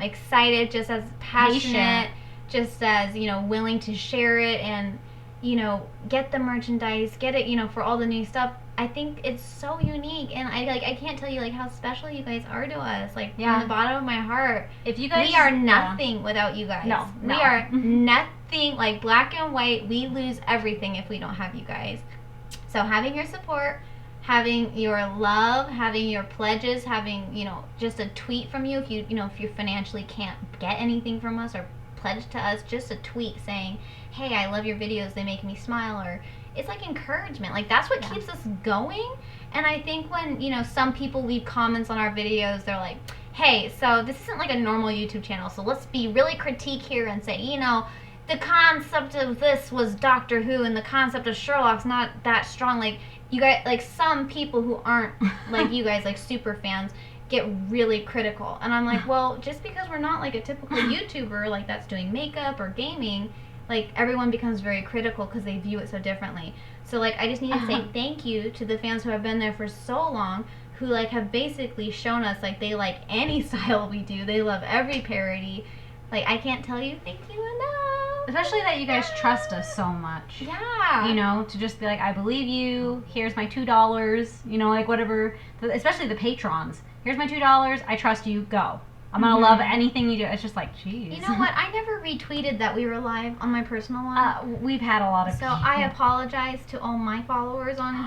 excited, just as passionate, just as, you know, willing to share it and, you know, get the merchandise, get it, you know, for all the new stuff. I think it's so unique, and I can't tell you like how special you guys are to us. Like, from the bottom of my heart, if you guys, we are nothing without you guys. No, we are nothing. Like, black and white, we lose everything if we don't have you guys. So having your support, having your love, having your pledges, having, you know, just a tweet from you, if you financially can't get anything from us or pledge to us, just a tweet saying, hey, I love your videos, they make me smile, or it's like encouragement. Like, that's what keeps us going. And I think when, you know, some people leave comments on our videos, they're like, hey, so this isn't like a normal YouTube channel, so let's be really critique here and say, you know, the concept of this was Doctor Who and the concept of Sherlock's not that strong. Like, you guys, like, some people who aren't like you guys, like super fans, get really critical. And I'm like, well, just because we're not like a typical YouTuber like that's doing makeup or gaming, like, everyone becomes very critical because they view it so differently. So, like, I just need to say thank you to the fans who have been there for so long, who, like, have basically shown us, like, they like any style we do. They love every parody. Like, I can't tell you thank you enough. Especially that you guys trust us so much. Yeah. You know, to just be like, I believe you. Here's my $2. You know, like, whatever. Especially the patrons. Here's my $2. I trust you. Go. I'm going to love anything you do. It's just like, geez. You know what? I never retweeted that we were live on my personal one. We've had a lot of So I apologize to all my followers on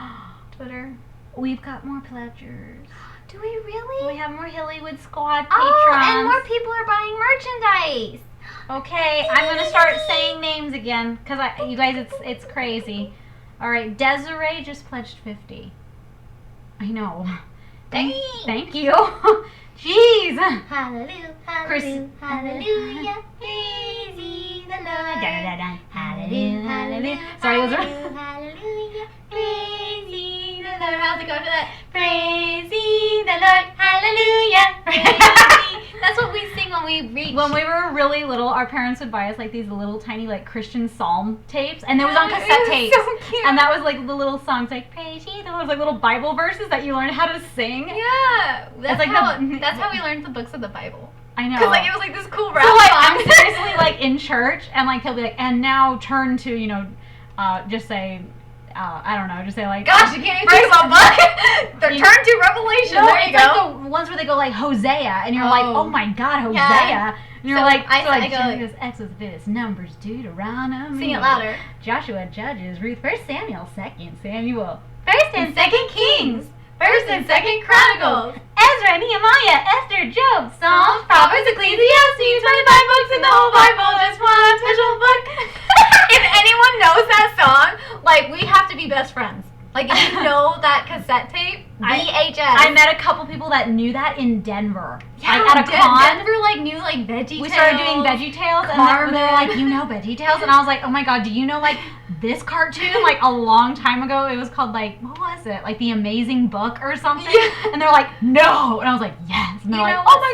Twitter. We've got more pledgers. Do we really? We have more Hillywood Squad patrons. Oh, and more people are buying merchandise. Okay, I'm going to start saying names again, because you guys, it's crazy. All right, Desiree just pledged 50. I know. Thank you. Jeez! Hallelujah, hallelujah, hallelujah, praising the Lord. Hallelujah, hallelujah, sorry, those are... Hallelujah, praising the Lord. How's it go to that? Praising the Lord, hallelujah, That's what we sing when we reach. When we were really little, our parents would buy us like these little tiny like Christian psalm tapes, and it was on cassette tapes. So cute. And that was like the little songs like praise ye the Lord, like little Bible verses that you learned how to sing. Yeah, that's like that's how we learned the books of the Bible. I know. Because like it was like this cool rap so, like, song. I'm seriously like in church, and like he'll be like, and now turn to, you know, just say, I don't know, just say like, gosh, you can't even think of a book. Turn to Revelation. No, there you it's go. like the ones where they go like Hosea, and you're like, oh my God, Hosea. Yeah. And you're So like, I go, Genesis, Exodus, Numbers, Deuteronomy. Sing it louder. Joshua, Judges, Ruth, 1 Samuel, 2 Samuel, 1st and 2nd Kings, 1st and 2nd Chronicles, Ezra, Nehemiah, Esther, Job, Psalms, Proverbs, Ecclesiastes, 25 books in the whole Bible, just one special book. If anyone knows that song, like, we have to be best friends. Like, if you know that cassette tape, VHS. I met a couple people that knew that in Denver. Yeah, like at a con. Denver, like, knew, like, Veggie We Tales. started doing Veggie Tales, and they were like, you know Veggie Tales? And I was like, oh my God, do you know, like, this cartoon? Like, a long time ago, it was called, like, what was it? Like, The Amazing Book or something? Yeah. And they're like, no! And I was like, yes! And they're like, oh my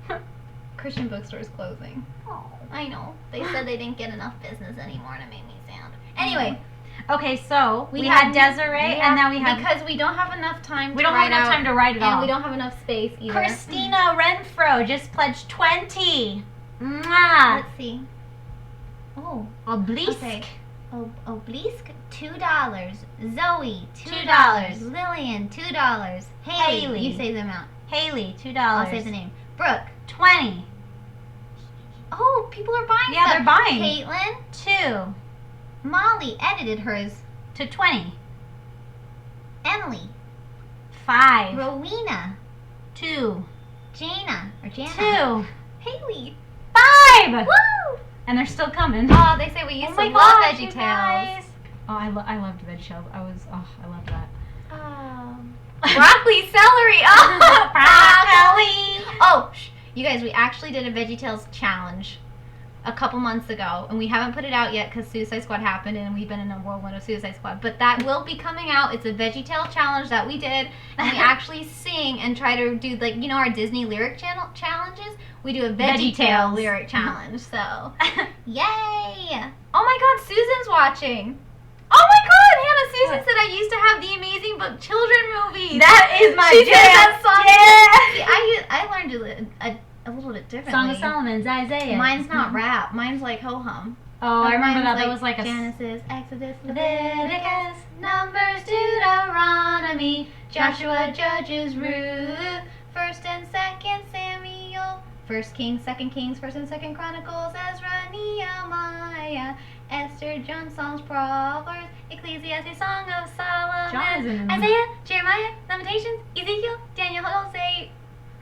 God! Christian bookstores closing. Oh, I know. They said they didn't get enough business anymore, and it made me sad. Anyway. Okay, so we had Desiree, and now we have... Because we don't have enough time to write it all. And we don't have enough space either. Christina Renfro just pledged 20. Mwah. Let's see. Oh. Obelisk. Okay. Obelisk, $2. Zoe, $2. Lillian, $2. Haley. You say them out. Haley, $2. I'll say the name. Brooke, $20. Oh, people are buying Yeah, stuff. they're buying. Caitlin, $2 Molly edited hers. to $20. Emily, $5. Rowena, $2. Jana, $2. Haley, $5. woo! And they're still coming. Oh, they say we used to love VeggieTales. Oh, I loved VeggieTales. I loved that. Broccoli, celery. Oh, Broccoli. Oh, you guys, we actually did a VeggieTales challenge a couple months ago, and we haven't put it out yet because Suicide Squad happened, and we've been in a whirlwind of Suicide Squad. But that will be coming out. It's a VeggieTale challenge that we did, and we actually sing and try to do, like, you know, our Disney lyric challenges. We do a VeggieTale lyric challenge. So, yay! Oh my God, Susan's watching. Oh my God, Hannah! Susan said I used to have the Amazing Book children movie. That is my She jam. said that song. Yeah. See, I learned a little bit differently. Song of Solomon's Isaiah. Mine's not rap. Mine's like ho hum. Oh, I remember Mine's that. That was like a Genesis, Exodus, Leviticus, Numbers, Deuteronomy, Joshua, Judges, Ruth, 1st and 2nd Samuel, 1st Kings, 2nd Kings, 1st and 2nd Chronicles, Ezra, Nehemiah, Esther, John, Psalms, Proverbs, Ecclesiastes, Song of Solomon, Isaiah, Jeremiah, Lamentations, Ezekiel, Daniel, Hosea.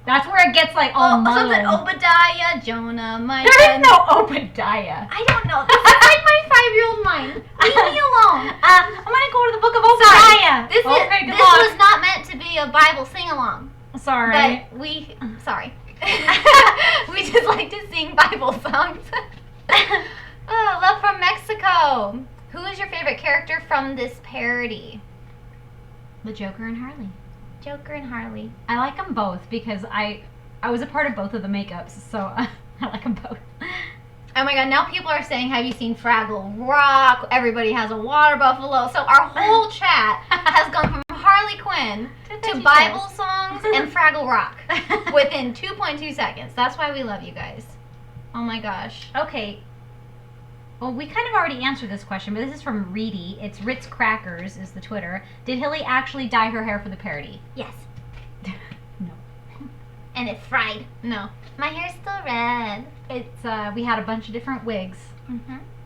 That's where it gets like all muddled. Something Obadiah, Jonah, Micah. There is no Obadiah. I don't know. This is like my 5-year-old mind. Leave me alone. I'm gonna go to the book of Obadiah. This was not meant to be a Bible sing-along. Sorry. But sorry. We just like to sing Bible songs. Oh, love from Mexico. Who is your favorite character from this parody? The Joker and Harley. Joker and Harley. I like them both because I was a part of both of the makeups, so I like them both. Oh my God, now people are saying, have you seen Fraggle Rock? Everybody has a water buffalo. So our whole chat has gone from Harley Quinn to Bible songs and Fraggle Rock within 2.2 seconds. That's why we love you guys. Oh my gosh. Okay. Well, we kind of already answered this question, but this is from Reedy. It's Ritz Crackers is the Twitter. Did Hilly actually dye her hair for the parody? Yes. No. And it's fried. No. My hair's still red. It's we had a bunch of different wigs.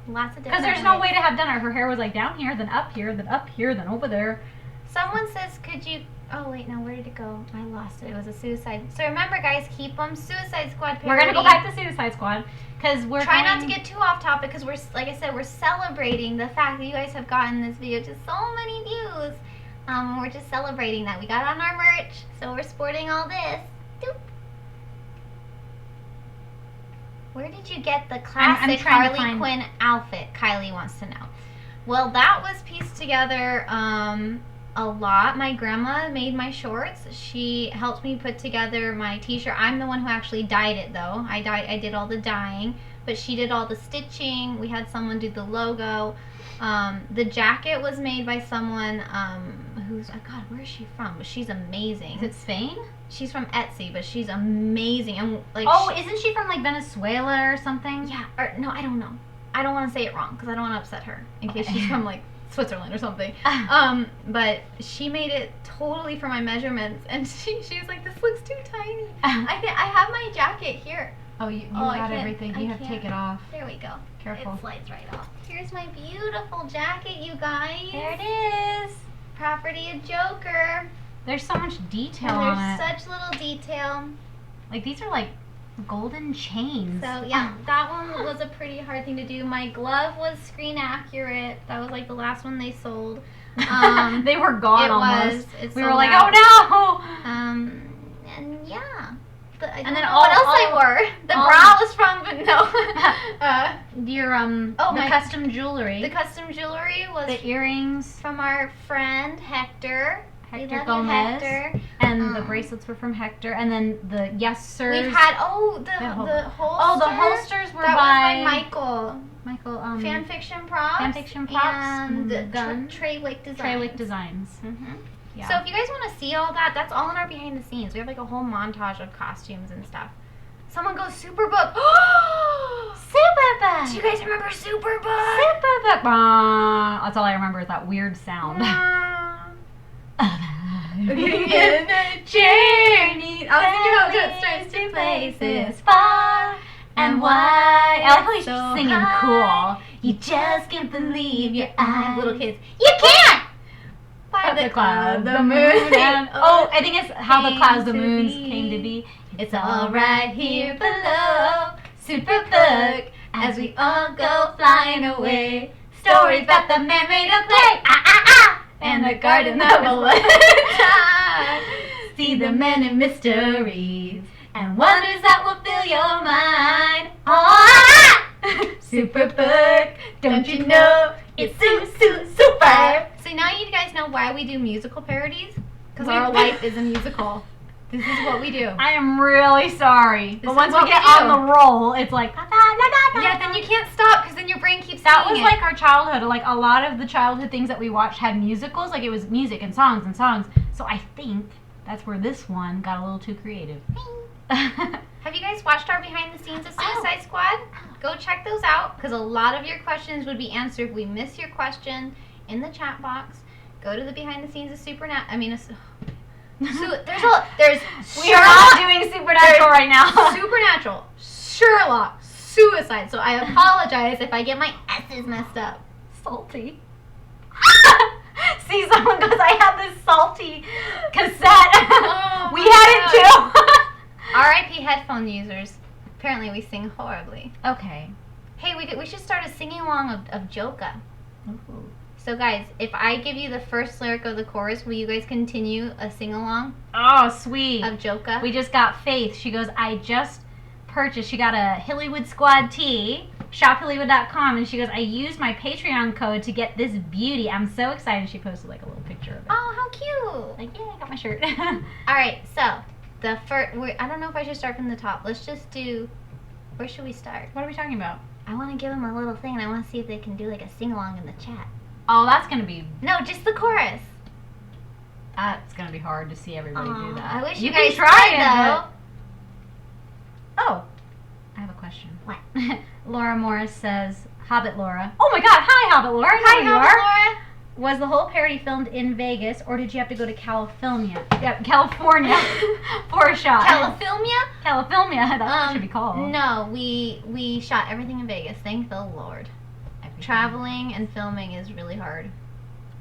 Lots of different. Because there's no way to have done it. Her hair was like down here, then up here, then up here, then over there. Someone says, could you... Oh, wait, no, where did it go? I lost it. It was a suicide. So remember, guys, keep them Suicide Squad parody. We're going to go back to Suicide Squad. Because we're Try not to get too off topic because we're, like I said, we're celebrating the fact that you guys have gotten this video to so many views. We're just celebrating that. We got on our merch, so we're sporting all this. Doop. Where did you get the classic Harley Quinn outfit? Kylie wants to know. Well, that was pieced together a lot. My grandma made my shorts. She helped me put together my t-shirt. I'm the one who actually dyed it, though. I did all the dyeing, but she did all the stitching. We had someone do the logo. The jacket was made by someone who's, oh God, where is she from? But she's amazing. Is it Spain? She's from Etsy, but she's amazing. And like, isn't she from like Venezuela or something? Yeah, or no, I don't know. I don't want to say it wrong because I don't want to upset her in case she's from like Switzerland or something. But she made it totally for my measurements, and she was like, "This looks too tiny." I have my jacket here. Oh, you got everything. You have to take it off. There we go. Careful. It slides right off. Here's my beautiful jacket, you guys. There it is. Property of Joker. There's so much detail and on it. There's such little detail. Like, these are like golden chains. So, yeah, that one was a pretty hard thing to do. My glove was screen accurate. That was like the last one they sold. They were gone almost. We were like, out. oh no! And yeah. And then what else I wore? The bra was from, but no. The custom jewelry. The custom jewelry was the earrings from our friend Hector. Hector Gomez. Hector. And the bracelets were from Hector. And then the yes sirs. We've had the holsters. Oh, the holsters were that by was Michael. Fanfiction Props. And the gun. Treywick Designs. Treywick Designs. Yeah. So if you guys want to see all that, that's all in our behind the scenes. We have like a whole montage of costumes and stuff. Someone goes Superbook. Superbug. Do you guys remember Superbug? Superbug. That's all I remember is that weird sound. In a journey. I was thinking about that starts to places far and wide. I like how he's so singing high. cool. You just can't believe your eyes. Little kids, you can't! By the clouds, the moon, and I think it's how the clouds, the moons came to be. It's all right here below. Superbug, as we all go flying away. Stories about the man made of clay. And the garden that will let time. See the many mysteries and wonders that will fill your mind. Superbug, don't you know it's super? So now you guys know why we do musical parodies? Because our life is a musical. This is what we do. I am really sorry. But once we get on the roll, it's like... Yeah, then you can't stop because then your brain keeps That singing was like our childhood. Like a lot of the childhood things that we watched had musicals. Like it was music and songs and songs. So I think that's where this one got a little too creative. Have you guys watched our behind the scenes of Suicide Squad? Go check those out because a lot of your questions would be answered. If we miss your question in the chat box, go to the behind the scenes of there's we are Sherlock, not doing Supernatural right now. Supernatural, Sherlock, Suicide. So I apologize if I get my S's messed up. Salty. See, someone goes, I have this salty cassette. Oh we had it too. R.I.P. headphone users. Apparently we sing horribly. Okay. Hey, we should start a singing along of Joka. Ooh. So guys, if I give you the first lyric of the chorus, will you guys continue a sing-along Oh, sweet. of Joka? We just got Faith. She goes, I just purchased, she got a Hillywood squad tee, shophillywood.com, and she goes, I used my Patreon code to get this beauty. I'm so excited. She posted like a little picture of it. Oh, how cute. Like, yeah, I got my shirt. All right, so the first, I don't know if I should start from the top. Let's just do, where should we start? What are we talking about? I want to give them a little thing, and I want to see if they can do like a sing-along in the chat. Oh, that's going to be... No, just the chorus. That's going to be hard to see everybody do that. I wish you you guys can try could, it, though. Oh, I have a question. What? Laura Morris says, Hobbit Laura. Oh my god, hi Hobbit Laura. I know Hi, who you Laura. are. Was the whole parody filmed in Vegas, or did you have to go to California? Yeah, California for a shot. California? California, that's what it should be called. No, we shot everything in Vegas. Thank the Lord. Traveling and filming is really hard.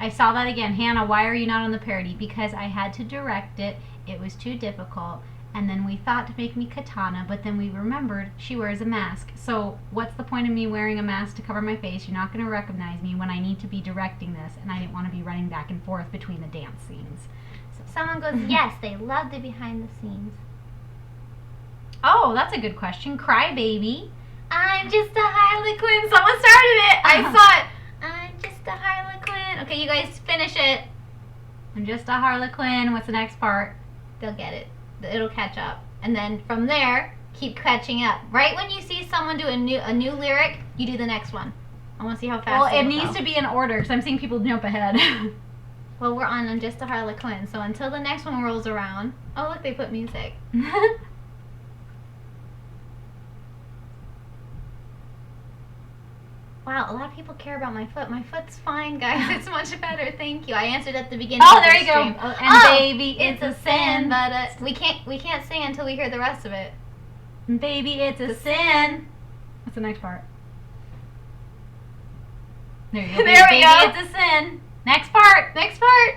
I saw that again. Hannah, why are you not on the parody? Because I had to direct it. It was too difficult. And then we thought to make me Katana, but then we remembered she wears a mask. So what's the point of me wearing a mask to cover my face? You're not going to recognize me when I need to be directing this, and I didn't want to be running back and forth between the dance scenes. So. Someone goes, yes, they love the behind the scenes. Oh, that's a good question. Crybaby. I'm just a Harlequin. Someone started it. I saw it. I'm just a Harlequin. Okay, you guys finish it. I'm just a Harlequin. What's the next part? They'll get it. It'll catch up. And then from there, keep catching up. Right when you see someone do a new lyric, you do the next one. I want to see how fast. Well, it needs to be in order because I'm seeing people jump ahead. Well, we're on I'm just a Harlequin. So until the next one rolls around. Oh, look, they put music. Wow, a lot of people care about my foot. My foot's fine, guys. It's much better. Thank you. I answered at the beginning. Oh, of there the you go. stream. Oh, and baby, it's a sin, but we can't sing until we hear the rest of it. Baby, it's a sin. What's the next part? There you go. There we baby, go. It's a sin. Next part. Next part.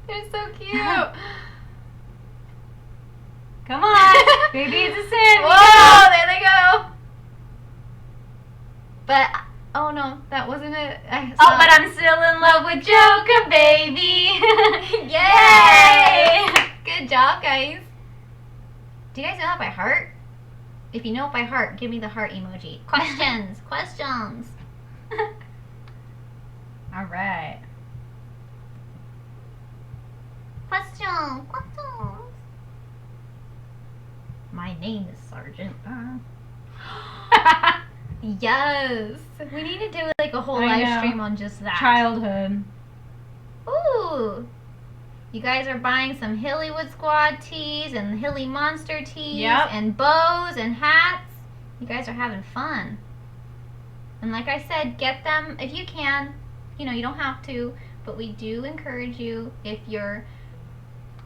They're so cute. Come on. Baby, it's a sin. Whoa, there they go. But, oh no, that wasn't it. Oh, but I'm still in love with Joker, baby. Yay! Good job, guys. Do you guys know that by heart? If you know it by heart, give me the heart emoji. Questions. Questions. All right. Questions. Questions. My name is Sergeant. Yes. We need to do like a whole live stream on just that. Childhood. Ooh. You guys are buying some Hillywood Squad tees and Hilly Monster tees and bows and hats. You guys are having fun. And like I said, get them if you can. You know, you don't have to, but we do encourage you, if you're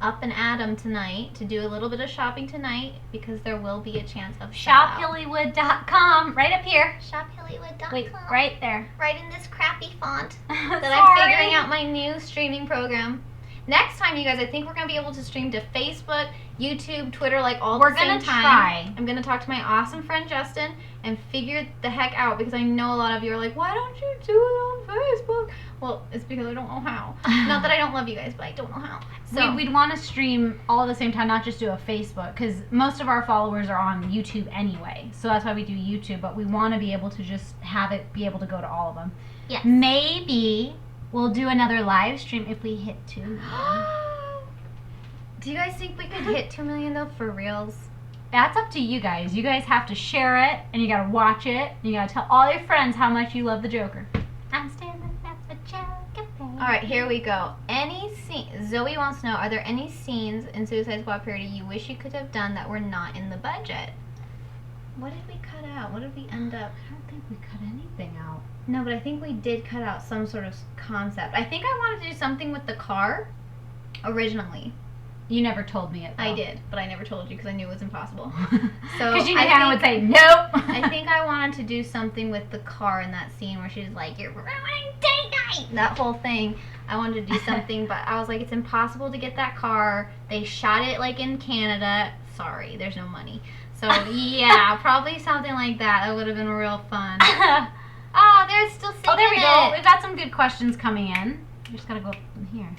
up and at 'em tonight, to do a little bit of shopping tonight, because there will be a chance of ShopHillywood.com, right up here. ShopHillywood.com. Wait, right there. Right in this crappy font that I'm figuring out my new streaming program. Next time, you guys, I think we're going to be able to stream to Facebook, YouTube, Twitter, like all at the same time. We're going to try. I'm going to talk to my awesome friend Justin and figure the heck out, because I know a lot of you are like, why don't you do it on Facebook? Well, it's because I don't know how. Not that I don't love you guys, but I don't know how. So we'd want to stream all at the same time, not just do a Facebook, because most of our followers are on YouTube anyway. So that's why we do YouTube, but we want to be able to just have it be able to go to all of them. Yes. Maybe we'll do another live stream if we hit 2 million. Do you guys think we could hit 2 million though, for reals? That's up to you guys. You guys have to share it, and you gotta watch it, and you gotta tell all your friends how much you love the Joker. I'm standing at the Joker. Alright, here we go. Any scene, Zoe wants to know, are there any scenes in Suicide Squad Parody you wish you could have done that were not in the budget? What did we cut out? What did we end up? I don't think we cut anything out. No, but I think we did cut out some sort of concept. I think I wanted to do something with the car originally. You never told me it, though. I did, but I never told you because I knew it was impossible. So because you knew Hannah would say, nope. I think I wanted to do something with the car in that scene where she's like, you're ruining date night. That whole thing. I wanted to do something, but I was like, it's impossible to get that car. They shot it like in Canada. Sorry, there's no money. So yeah, probably something like that. That would have been real fun. Oh, they're still singing. Oh, there we go. We've got some good questions coming in. We just gotta go up from here.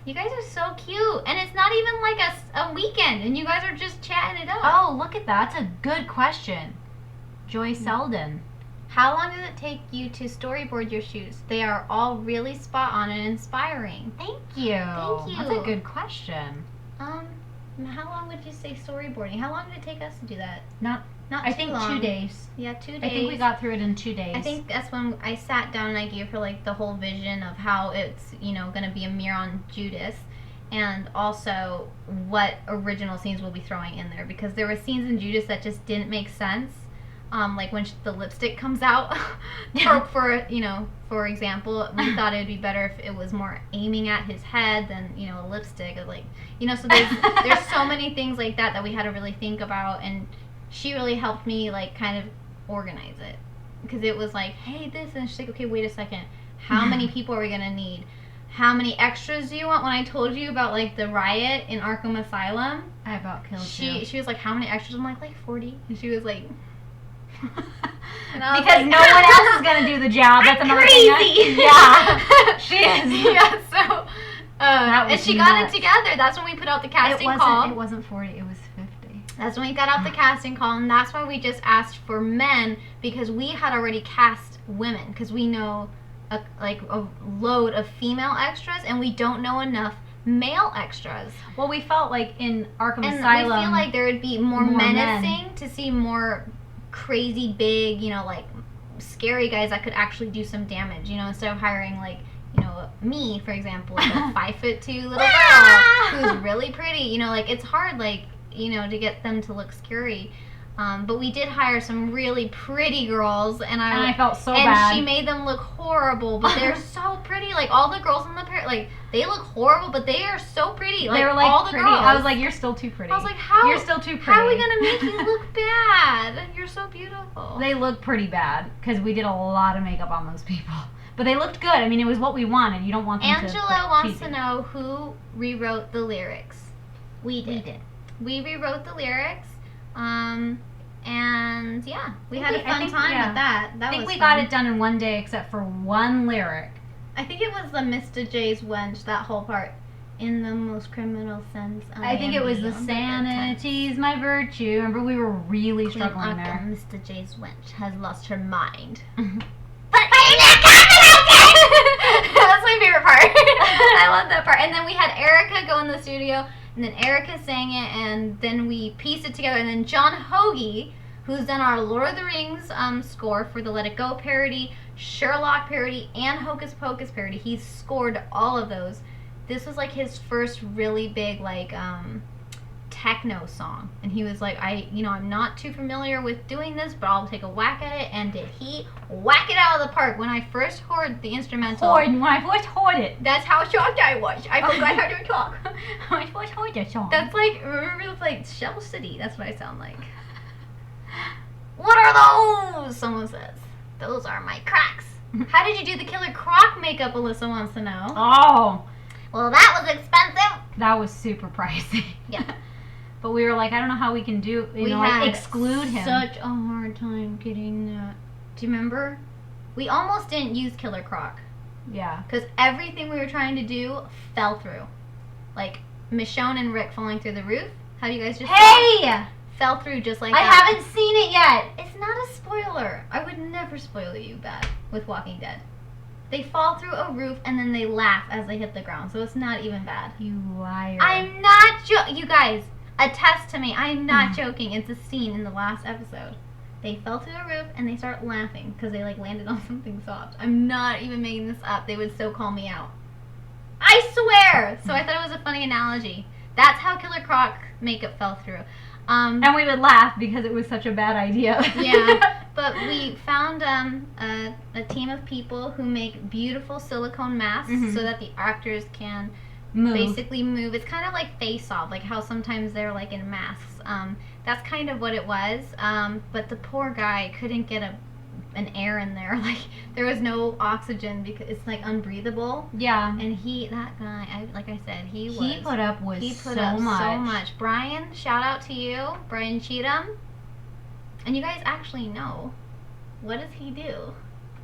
You guys are so cute, and it's not even like a weekend, and you guys are just chatting it up. Oh, look at that. That's a good question. Joy Selden. How long does it take you to storyboard your shoots? They are all really spot on and inspiring. Thank you. Thank you. That's a good question. How long would you say storyboarding? How long did it take us to do that? Not I think long. 2 days. Yeah, 2 days. I think we got through it in 2 days. I think that's when I sat down and I gave her like the whole vision of how it's, you know, going to be a mirror on Judas, and also what original scenes we'll be throwing in there, because there were scenes in Judas that just didn't make sense. Like when the lipstick comes out, for example, we thought it would be better if it was more aiming at his head than, you know, a lipstick. Like, you know, so there's so many things like that we had to really think about, and she really helped me like kind of organize it, because it was like, hey, this, and she's like, okay, wait a second, how many people are we gonna need? How many extras do you want? When I told you about like the riot in Arkham Asylum, I about killed you. She was like, how many extras? I'm like 40, and she was like. Because like, no one else is gonna do the job. That's another crazy. Thing. Yeah, she is. Yeah, so and she got it together. That's when we put out the casting call. It wasn't 40. It was 50. That's when we got out the casting call, and that's why we just asked for men, because we had already cast women, because we know a load of female extras, and we don't know enough male extras. Well, we felt like in Arkham Asylum, we feel like there would be more menacing to see more crazy big, you know, like scary guys that could actually do some damage, you know, instead of hiring like, you know, me, for example, like a 5'2" little girl who's really pretty, you know, like it's hard, like, you know, to get them to look scary. But we did hire some really pretty girls, and I felt so bad. And she made them look horrible, but they're so pretty. Like all the girls in the pair, like they look horrible, but they are so pretty. Like, they were like all the pretty. girls. I was like, you're still too pretty. I was like, how? You're still too pretty. How are we gonna make you look bad? You're so beautiful. They look pretty bad because we did a lot of makeup on those people, but they looked good. I mean, it was what we wanted. You don't want them Angela to wants to know who rewrote the lyrics. We did. We rewrote the lyrics. And yeah, we had a fun time with that. I think we got it done in one day, except for one lyric. I think it was the Mr. J's wench, that whole part. In the most criminal sense, I think it was the sanity's my virtue. Remember, we were really struggling there. Mr. J's wench has lost her mind. But that's my favorite part. I love that part. And then we had Erica go in the studio, and then Erica sang it, and then we pieced it together. And then John Hoagie, who's done our Lord of the Rings score for the Let It Go parody, Sherlock parody, and Hocus Pocus parody. He's scored all of those. this was like his first really big like techno song, and he was like, I'm not too familiar with doing this, but I'll take a whack at it. And did he whack it out of the park? When I first heard the instrumental, when I first heard it, that's how shocked I was. I forgot how to talk. When I first heard that song, that's like, remember, like Shell City. That's what I sound like. What are those? Someone says. Those are my cracks. How did you do the Killer Croc makeup? Alyssa wants to know. Oh, well, that was expensive. That was super pricey. Yeah. But we were like, I don't know how we can do, like exclude him. Such a hard time getting that. Do you remember? We almost didn't use Killer Croc. Yeah. Because everything we were trying to do fell through. Like Michonne and Rick falling through the roof. Have you guys just fell through just like that? I haven't seen it yet. It's not a spoiler. I would never spoil you bad with Walking Dead. They fall through a roof and then they laugh as they hit the ground. So it's not even bad. You liar. I'm not joking. You guys, attest to me. I'm not joking. It's a scene in the last episode. They fell through the roof and they start laughing because they like landed on something soft. I'm not even making this up. They would so call me out. I swear. So I thought it was a funny analogy. That's how Killer Croc makeup fell through. And we would laugh because it was such a bad idea. Yeah, but we found a team of people who make beautiful silicone masks so that the actors can basically move. It's kind of like Face Off, like how sometimes they're like in masks. That's kind of what it was. But the poor guy couldn't get an air in there. Like there was no oxygen because it's like unbreathable. Yeah. And that guy, like I said, he put up so much. Brian, shout out to you, Brian Cheatham. And you guys actually know, what does he do?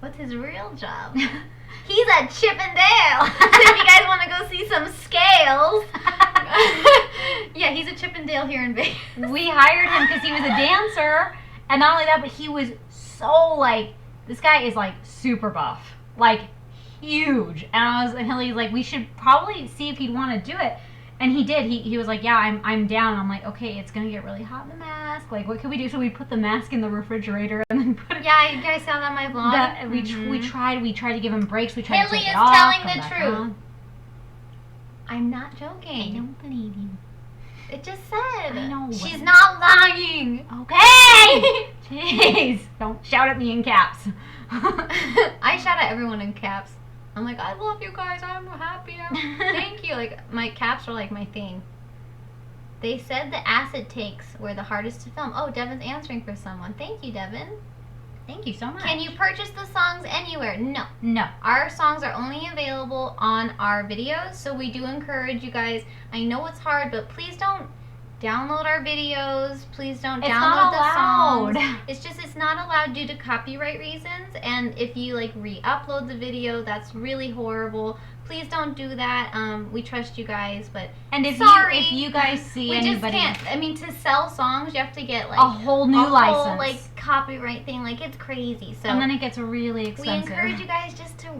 What's his real job? He's a Chippendale. So if you guys want to go see some scales. Yeah, he's a Chippendale here in Vegas. We hired him because he was a dancer. And not only that, but he was so like, this guy is like super buff. Like huge. And Hilly's like, we should probably see if he'd want to do it. And he did. He was like, yeah, I'm down. I'm like, okay, it's going to get really hot in the mask. Like, what can we do? So we put the mask in the refrigerator and then put it... Yeah, you guys saw that on my vlog? We tried to give him breaks. We tried Hilly to take it off. Hilly is telling the truth. On. I'm not joking. I don't believe you. It just said. I know. She's not lying. Okay! Jeez. Don't shout at me in caps. I shout at everyone in caps. I'm like, I love you guys. I'm happy. Thank you. Like, my caps are like my thing. They said the acid takes were the hardest to film. Oh, Devin's answering for someone. Thank you, Devin. Thank you so much. Can you purchase the songs anywhere? No. No. Our songs are only available on our videos, so we do encourage you guys. I know it's hard, but please don't download our videos. Please don't download the songs. It's not allowed due to copyright reasons. And if you like re-upload the video, that's really horrible. Please don't do that. We trust you guys, but if you guys see we anybody, just can't. I mean, to sell songs, you have to get like a whole new license, whole, like copyright thing. Like it's crazy. So and then it gets really expensive. We encourage you guys just to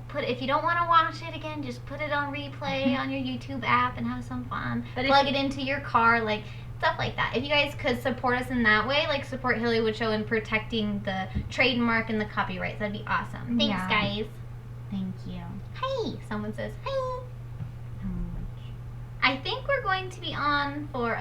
put. If you don't want to watch it again, just put it on replay on your YouTube app and have some fun. But plug it into your car, like stuff like that. If you guys could support us in that way, like support Hillywood Show in protecting the trademark and the copyrights, that'd be awesome. Thanks, guys. Thank you. Hey, someone says, hey. I think we're going to be on for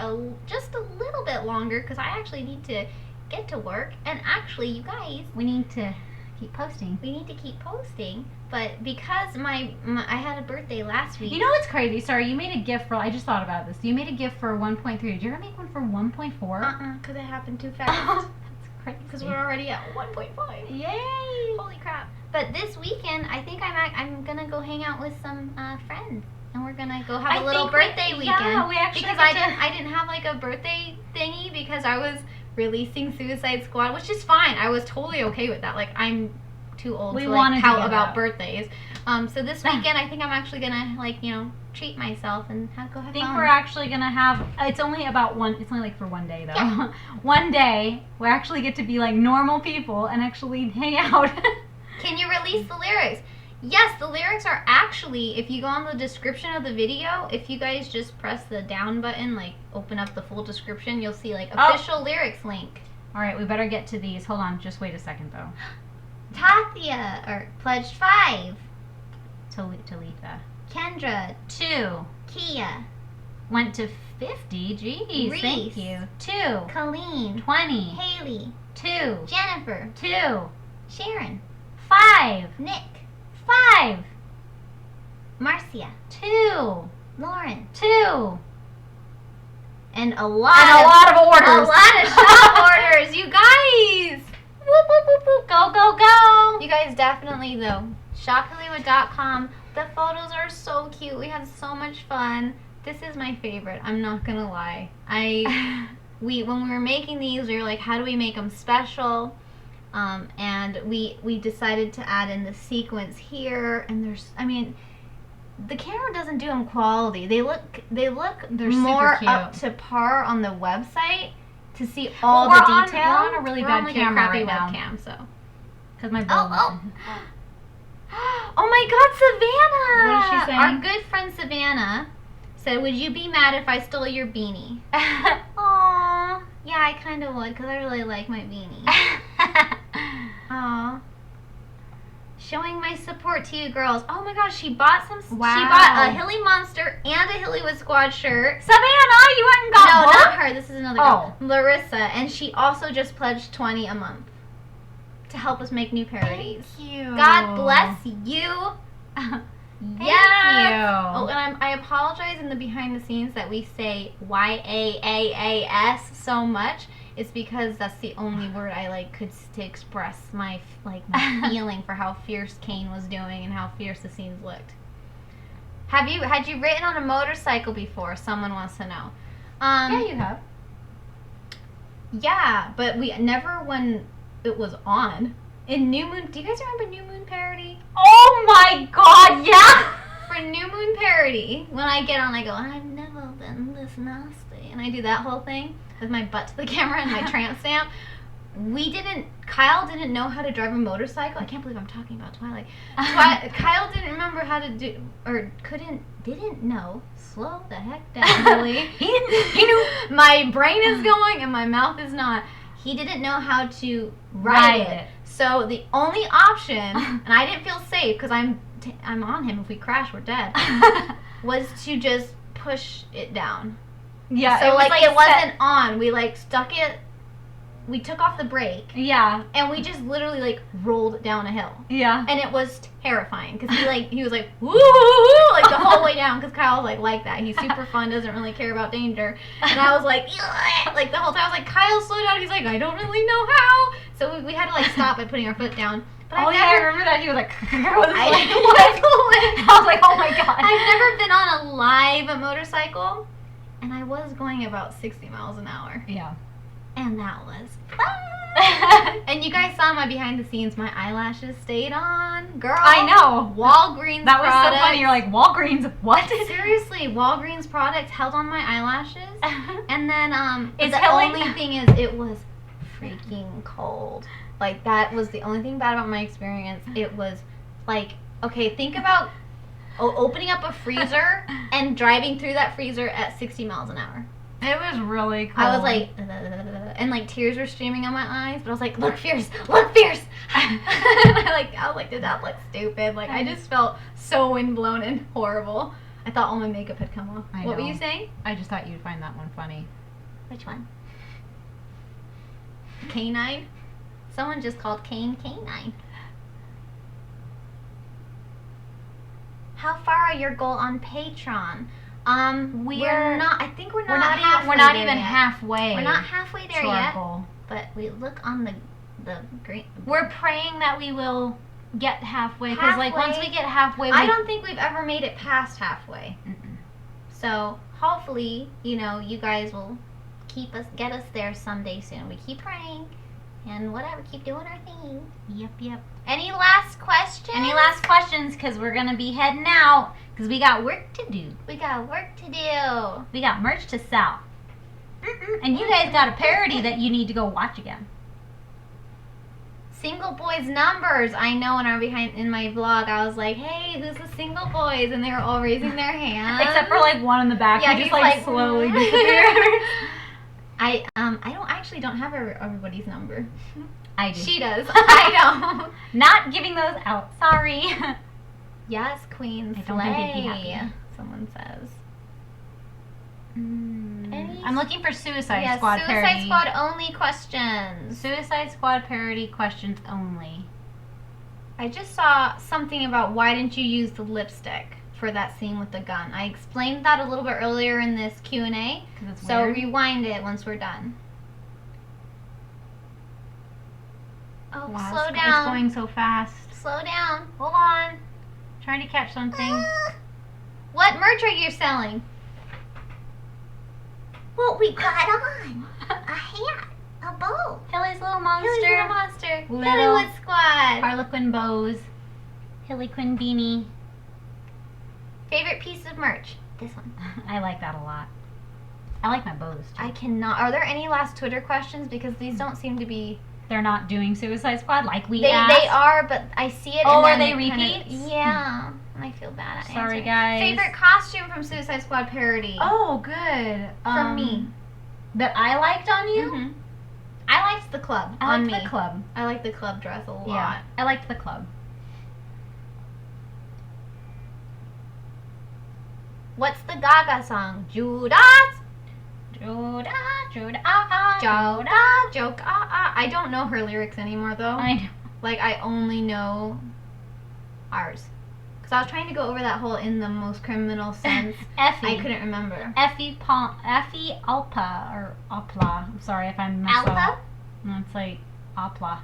just a little bit longer because I actually need to get to work. And actually, you guys, we need to keep posting. We need to keep posting. But because I had a birthday last week. You know what's crazy? Sorry, you made a gift for, I just thought about this. You made a gift for 1.3. Did you ever make one for 1.4? Because it happened too fast. That's crazy. Because we're already at 1.5. Yay! Holy crap. But this weekend, I think I'm going to go hang out with some friends. And we're going to go have a little birthday weekend. Yeah, we actually because I didn't have like a birthday thingy because I was releasing Suicide Squad, which is fine. I was totally okay with that. Like, I'm too old to like tout about birthdays. So this weekend, I think I'm actually going to treat myself and go have fun. I think we're actually going to have, it's only like for one day though. Yeah. One day, we actually get to be like normal people and actually hang out. Can you release the lyrics? Yes, the lyrics are actually, if you go on the description of the video, if you guys just press the down button, like open up the full description, you'll see like official lyrics link. All right, we better get to these. Hold on, just wait a second though. Tathia pledged 5. Talitha. Kendra. 2. Kia. Went to 50. Jeez, Reese. thank you. 2. Colleen. 20. Haley. 2. Jennifer. 2. Sharon. 5. Nick. 5. Marcia. 2. Lauren. 2. And a lot of orders. A lot of shop orders, you guys. Whoop, whoop, whoop, whoop. Go, go, go. You guys definitely, though, shophillywood.com. The photos are so cute. We had so much fun. This is my favorite. I'm not going to lie. When we were making these, we were like, how do we make them special? And we decided to add in the sequins here. And the camera doesn't do them quality. They're more up to par on the website to see all the detail. We're on a really bad camera right now. Webcam, so. Because my bill. Oh my God, Savannah! What is she saying? Our good friend Savannah said, "Would you be mad if I stole your beanie?" Aww. Yeah, I kind of would because I really like my beanie. Aww. Showing my support to you girls. Oh my gosh, she bought some. Wow. She bought a Hilly Monster and a Hillywood Squad shirt. Savannah, you went and got No, both? not her. This is another girl. Larissa, and she also just pledged $20 a month to help us make new parodies. Thank you. God bless you. Thank Yes. you. Oh, and I apologize in the behind the scenes that we say YAAAS so much. It's because that's the only word I could to express my feeling for how fierce Kane was doing and how fierce the scenes looked. Had you ridden on a motorcycle before? Someone wants to know. Yeah, you have. Yeah, but we never when it was on. In New Moon, do you guys remember New Moon Parody? Oh my God, yeah! For New Moon Parody, when I get on, I go, I've never been this nasty. And I do that whole thing with my butt to the camera and my tramp stamp. Kyle didn't know how to drive a motorcycle. I can't believe I'm talking about Twilight. Kyle didn't remember how to do, or didn't know. Slow the heck down, Hilly. He knew my brain is going and my mouth is not. He didn't know how to ride it. So the only option, and I didn't feel safe because I'm on him. If we crash, we're dead. Was to just push it down. Yeah. So it wasn't on. We stuck it. We took off the brake. Yeah. And we just literally rolled down a hill. Yeah. And it was terrifying because he was like woo woo woo the whole way down because Kyle's like that. He's super fun, doesn't really care about danger. And I was like the whole time I was like, Kyle, slow down. He's like, I don't really know how. So we had to stop by putting our foot down. But I remember that. He was like, I was like, oh my God. I've never been on a live motorcycle, and I was going about 60 miles an hour. Yeah. And that was fun. And you guys saw my behind the scenes. My eyelashes stayed on. Girl. I know. Walgreens That was products. so funny. You're like, Walgreens, what? Seriously, Walgreens products held on my eyelashes. And then only thing is it was freaking cold. That was the only thing bad about my experience. It was okay, think about opening up a freezer and driving through that freezer at 60 miles an hour. It was really cool. I was and tears were streaming on my eyes, but I was like, look fierce, look fierce. And I was like, did that look stupid? I just felt so windblown and horrible. I thought all my makeup had come off. What were you saying? I just thought you'd find that one funny. Which one? Canine? Someone just called Kane Canine. How far are your goal on Patreon? We're not. I think we're not halfway. We're not even halfway. We're not halfway there yet. Goal. But we look on the green. We're praying that we will get halfway because once we get halfway, I don't think we've ever made it past halfway. Mm-mm. So hopefully, you guys will get us there someday soon. We keep praying. And whatever, keep doing our thing. Yep. Any last questions? Any last questions? Because we're going to be heading out. Because we got work to do. We got work to do. We got merch to sell. And you guys got a parody that you need to go watch again. Single boys numbers. I know in my vlog, I was like, hey, who's the single boys? And they were all raising their hands. Except for one in the back. Yeah, he just slowly disappears. I don't have everybody's number. I do. She does. I don't. Not giving those out. Sorry. Yes, Queen. I don't think they'd be happy. Someone says. I'm looking for Suicide Squad parody. Suicide Squad only questions. Suicide Squad parody questions only. I just saw something about why didn't you use the lipstick for that scene with the gun. I explained that a little bit earlier in this Q&A. So rewind it once we're done. Oh, wow, slow down. It's going so fast. Slow down. Hold on. Trying to catch something. What merch are you selling? Well, we got on a hat, a bow. Hilly's little monster. Hilly's little monster. Hillywood Squad. Harlequin bows. Hilly Quinn beanie. Favorite piece of merch? This one. I like that a lot. I like my bows too. I cannot. Are there any last Twitter questions? Because these don't seem to be. They're not doing Suicide Squad like we asked. They are, but I see it. Oh, and are they repeats? Yeah. And I feel bad at Sorry, answering. guys. Favorite costume from Suicide Squad parody? Oh, good. From me. That I liked on you? Mm-hmm. I liked the club on me. The club. I liked the club dress a lot. Yeah, I liked the club. What's the Gaga song? Judas! Judah. I don't know her lyrics anymore, though. I know. Like, I only know ours. Because I was trying to go over that whole in the most criminal sense. Effie. I couldn't remember. Effie Alpa, or Opla. I'm sorry if I'm messed up. No, it's like Opla.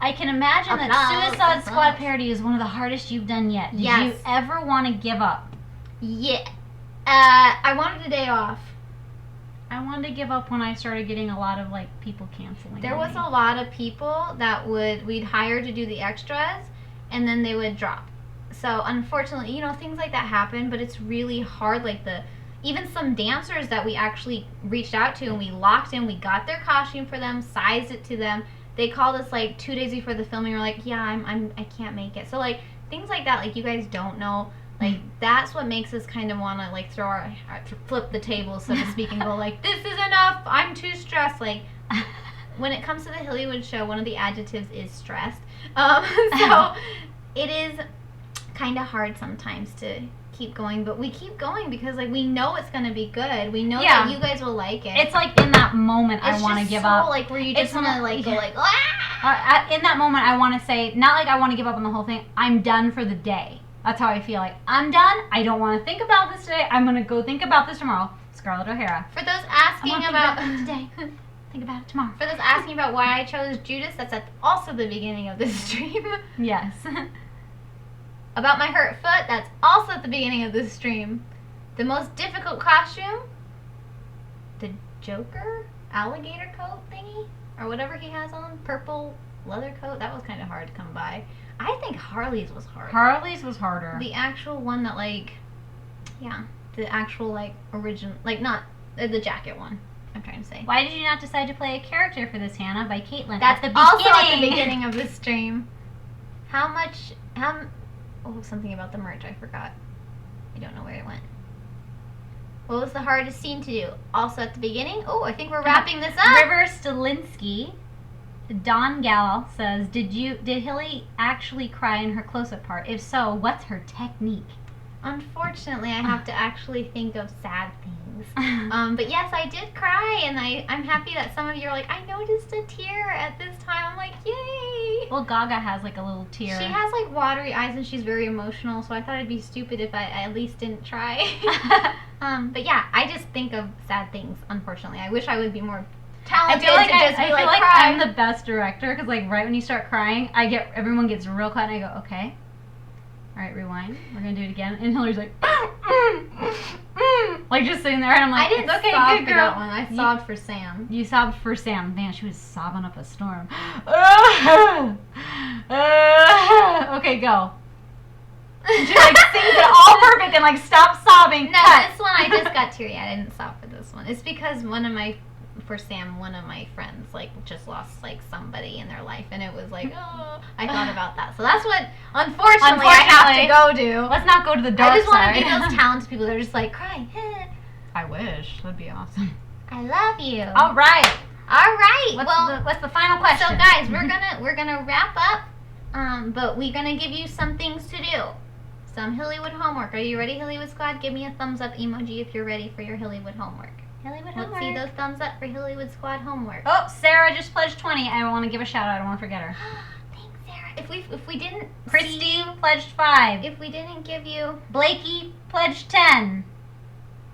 I can imagine that Suicide Squad parody is one of the hardest you've done yet. Did you ever want to give up? Yeah. I wanted a day off. I wanted to give up when I started getting a lot of, like, people canceling. There was a lot of people that we'd hire to do the extras, and then they would drop. So, unfortunately, you know, things like that happen, but it's really hard. Like, even some dancers that we actually reached out to and we locked in, we got their costume for them, sized it to them. They called us, like, 2 days before the filming. We're like, yeah, I can't make it. So, like, things like that, like, you guys don't know. Like, that's what makes us kind of want to, like, flip the table, so to speak, and go, like, this is enough. I'm too stressed. Like, when it comes to the Hillywood show, one of the adjectives is stressed. So it is kind of hard sometimes to keep going, but we keep going because, like, we know it's going to be good. We know that you guys will like it. It's like in that moment I want to give up. Like, where you just want to, like, go, like, ah! In that moment I want to say, not like I want to give up on the whole thing. I'm done for the day. That's how I feel. Like, I'm done. I don't want to think about this today. I'm going to go think about this tomorrow. Scarlett O'Hara. For those asking about today, think about it tomorrow. For those asking about why I chose Judas, that's at also the beginning of this stream. Yes. About my hurt foot, that's also at the beginning of this stream. The most difficult costume? The Joker alligator coat thingy? Or whatever he has on. Purple leather coat. That was kind of hard to come by. I think Harley's was hard. Harley's was harder. The actual one that, like, the actual, like, original, like, not the jacket one, I'm trying to say. Why did you not decide to play a character for this, Hannah, by Caitlin? That's also at the beginning of this stream. Something about the merch, I forgot. I don't know where it went. What was the hardest scene to do? Also at the beginning? Oh, I think we're wrapping this up. River Stalinsky. Don Gall says, did Hilly actually cry in her close-up part? If so, what's her technique? Unfortunately, I have to actually think of sad things. But yes, I did cry, and I'm happy that some of you are like, I noticed a tear at this time. I'm like, yay! Well, Gaga has, like, a little tear. She has, like, watery eyes, and she's very emotional, so I thought it'd be stupid if I at least didn't try. But yeah, I just think of sad things, unfortunately. I wish I would be more talented. I feel like I'm the best director, because, like, right when you start crying, everyone gets real quiet, and I go, okay. All right, rewind. We're going to do it again. And Hillary's like, like, just sitting there, and I'm like, I didn't it's okay, sob good for girl. that one. I sobbed for Sam. You sobbed for Sam. Man, she was sobbing up a storm. Okay, go. She, like, sings it all perfect and, like, stops sobbing. No, this one I just got teary. I didn't sob for this one. It's because one of my friends, like, just lost, like, somebody in their life, and it was like, oh, I thought about that. So that's what, unfortunately, I have to go do. Let's not go to the dark side. I just want to be those talented people that are just like, cry. I wish. That'd be awesome. I love you. All right. What's the final question? So, guys, we're gonna wrap up, but we're gonna give you some things to do. some Hillywood homework. Are you ready, Hillywood Squad? Give me a thumbs up emoji if you're ready for your Hillywood homework. Hillywood Let's see those thumbs up for Hillywood Squad homework. Oh, Sarah just pledged 20. I want to give a shout out. I don't want to forget her. Thanks, Sarah. If we didn't Christy pledged 5. If we didn't give you Blakey pledged 10.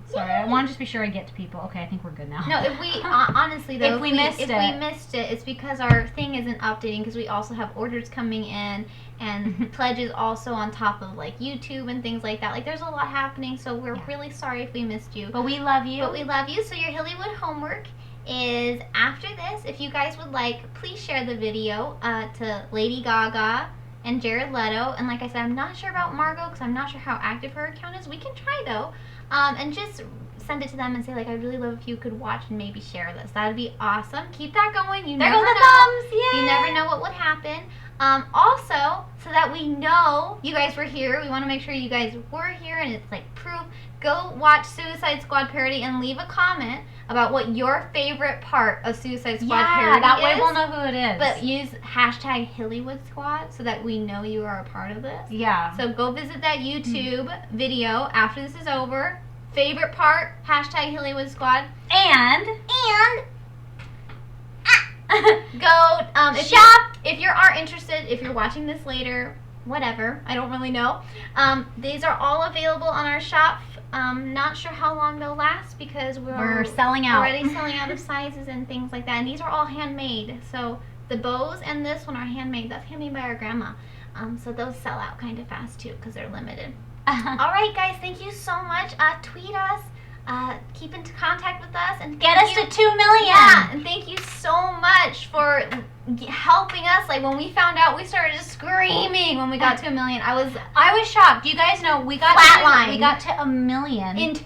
Sorry, I want to just be sure I get to people. Okay, I think we're good now. No, if we honestly though, if we missed it, it's because our thing isn't updating because we also have orders coming in and pledges also on top of like YouTube and things like that. Like there's a lot happening, so we're really sorry if we missed you. But we love you. But we love you. So your Hillywood homework is after this. If you guys would like, please share the video to Lady Gaga and Jared Leto. And like I said, I'm not sure about Margot because I'm not sure how active her account is. We can try though. And just send it to them and say like, I'd really love if you could watch and maybe share this. That would be awesome. Keep that going. You there never go the know. thumbs. Yay. You never know what would happen. Also, so that we know you guys were here, we want to make sure you guys were here and it's like proof. Go watch Suicide Squad Parody and leave a comment about what your favorite part of Suicide Squad Parody that is. way we'll know who it is. But use hashtag Hillywood Squad so that we know you are a part of this. Yeah. So go visit that YouTube video after this is over. Favorite part, hashtag Hillywood Squad. And go shop if you are interested. If you're watching this later, whatever, I don't really know. These are all available on our shop. Not sure how long they'll last because we're selling out. Already selling out of sizes and things like that. And these are all handmade. So the bows and this one are handmade. That's handmade by our grandma. So those sell out kind of fast too because they're limited. All right, guys, thank you so much. Tweet us. Keep in contact with us and get us to 2 million. Yeah, and thank you so much for helping us. Like when we found out, we started just screaming when we got to 1 million. I was shocked. You guys know we got to 1 million in 2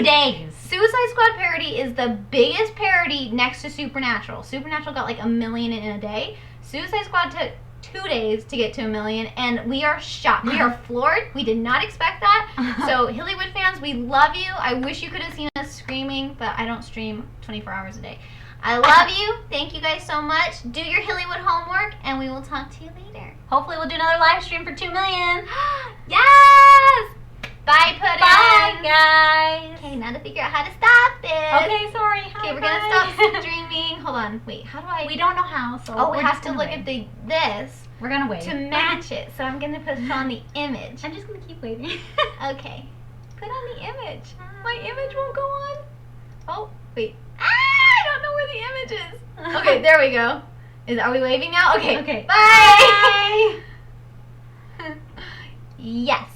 days. Suicide Squad Parody is the biggest parody next to Supernatural. Supernatural got like 1 million in a day. Suicide Squad took 2 days to get to 1 million, and we are shocked. We are floored. We did not expect that. So Hillywood fans, we love you. I wish you could have seen us screaming, but I don't stream 24 hours a day. I love you. Thank you guys so much. Do your Hillywood homework, and we will talk to you later. Hopefully we'll do another live stream for 2 million. Yes! Bye, Puddin'. Bye, guys. Okay, now to figure out how to stop this. Okay, sorry. Okay, we're going to stop streaming. Hold on. Wait, how do I? We don't know how, so we have to look at this. We're going to wait. To match it. So I'm going to put on the image. I'm just going to keep waiting. Okay. Put on the image. My image won't go on. Oh, wait. I don't know where the image is. Okay, there we go. Are we waving now? Okay. Okay. Bye. Yes.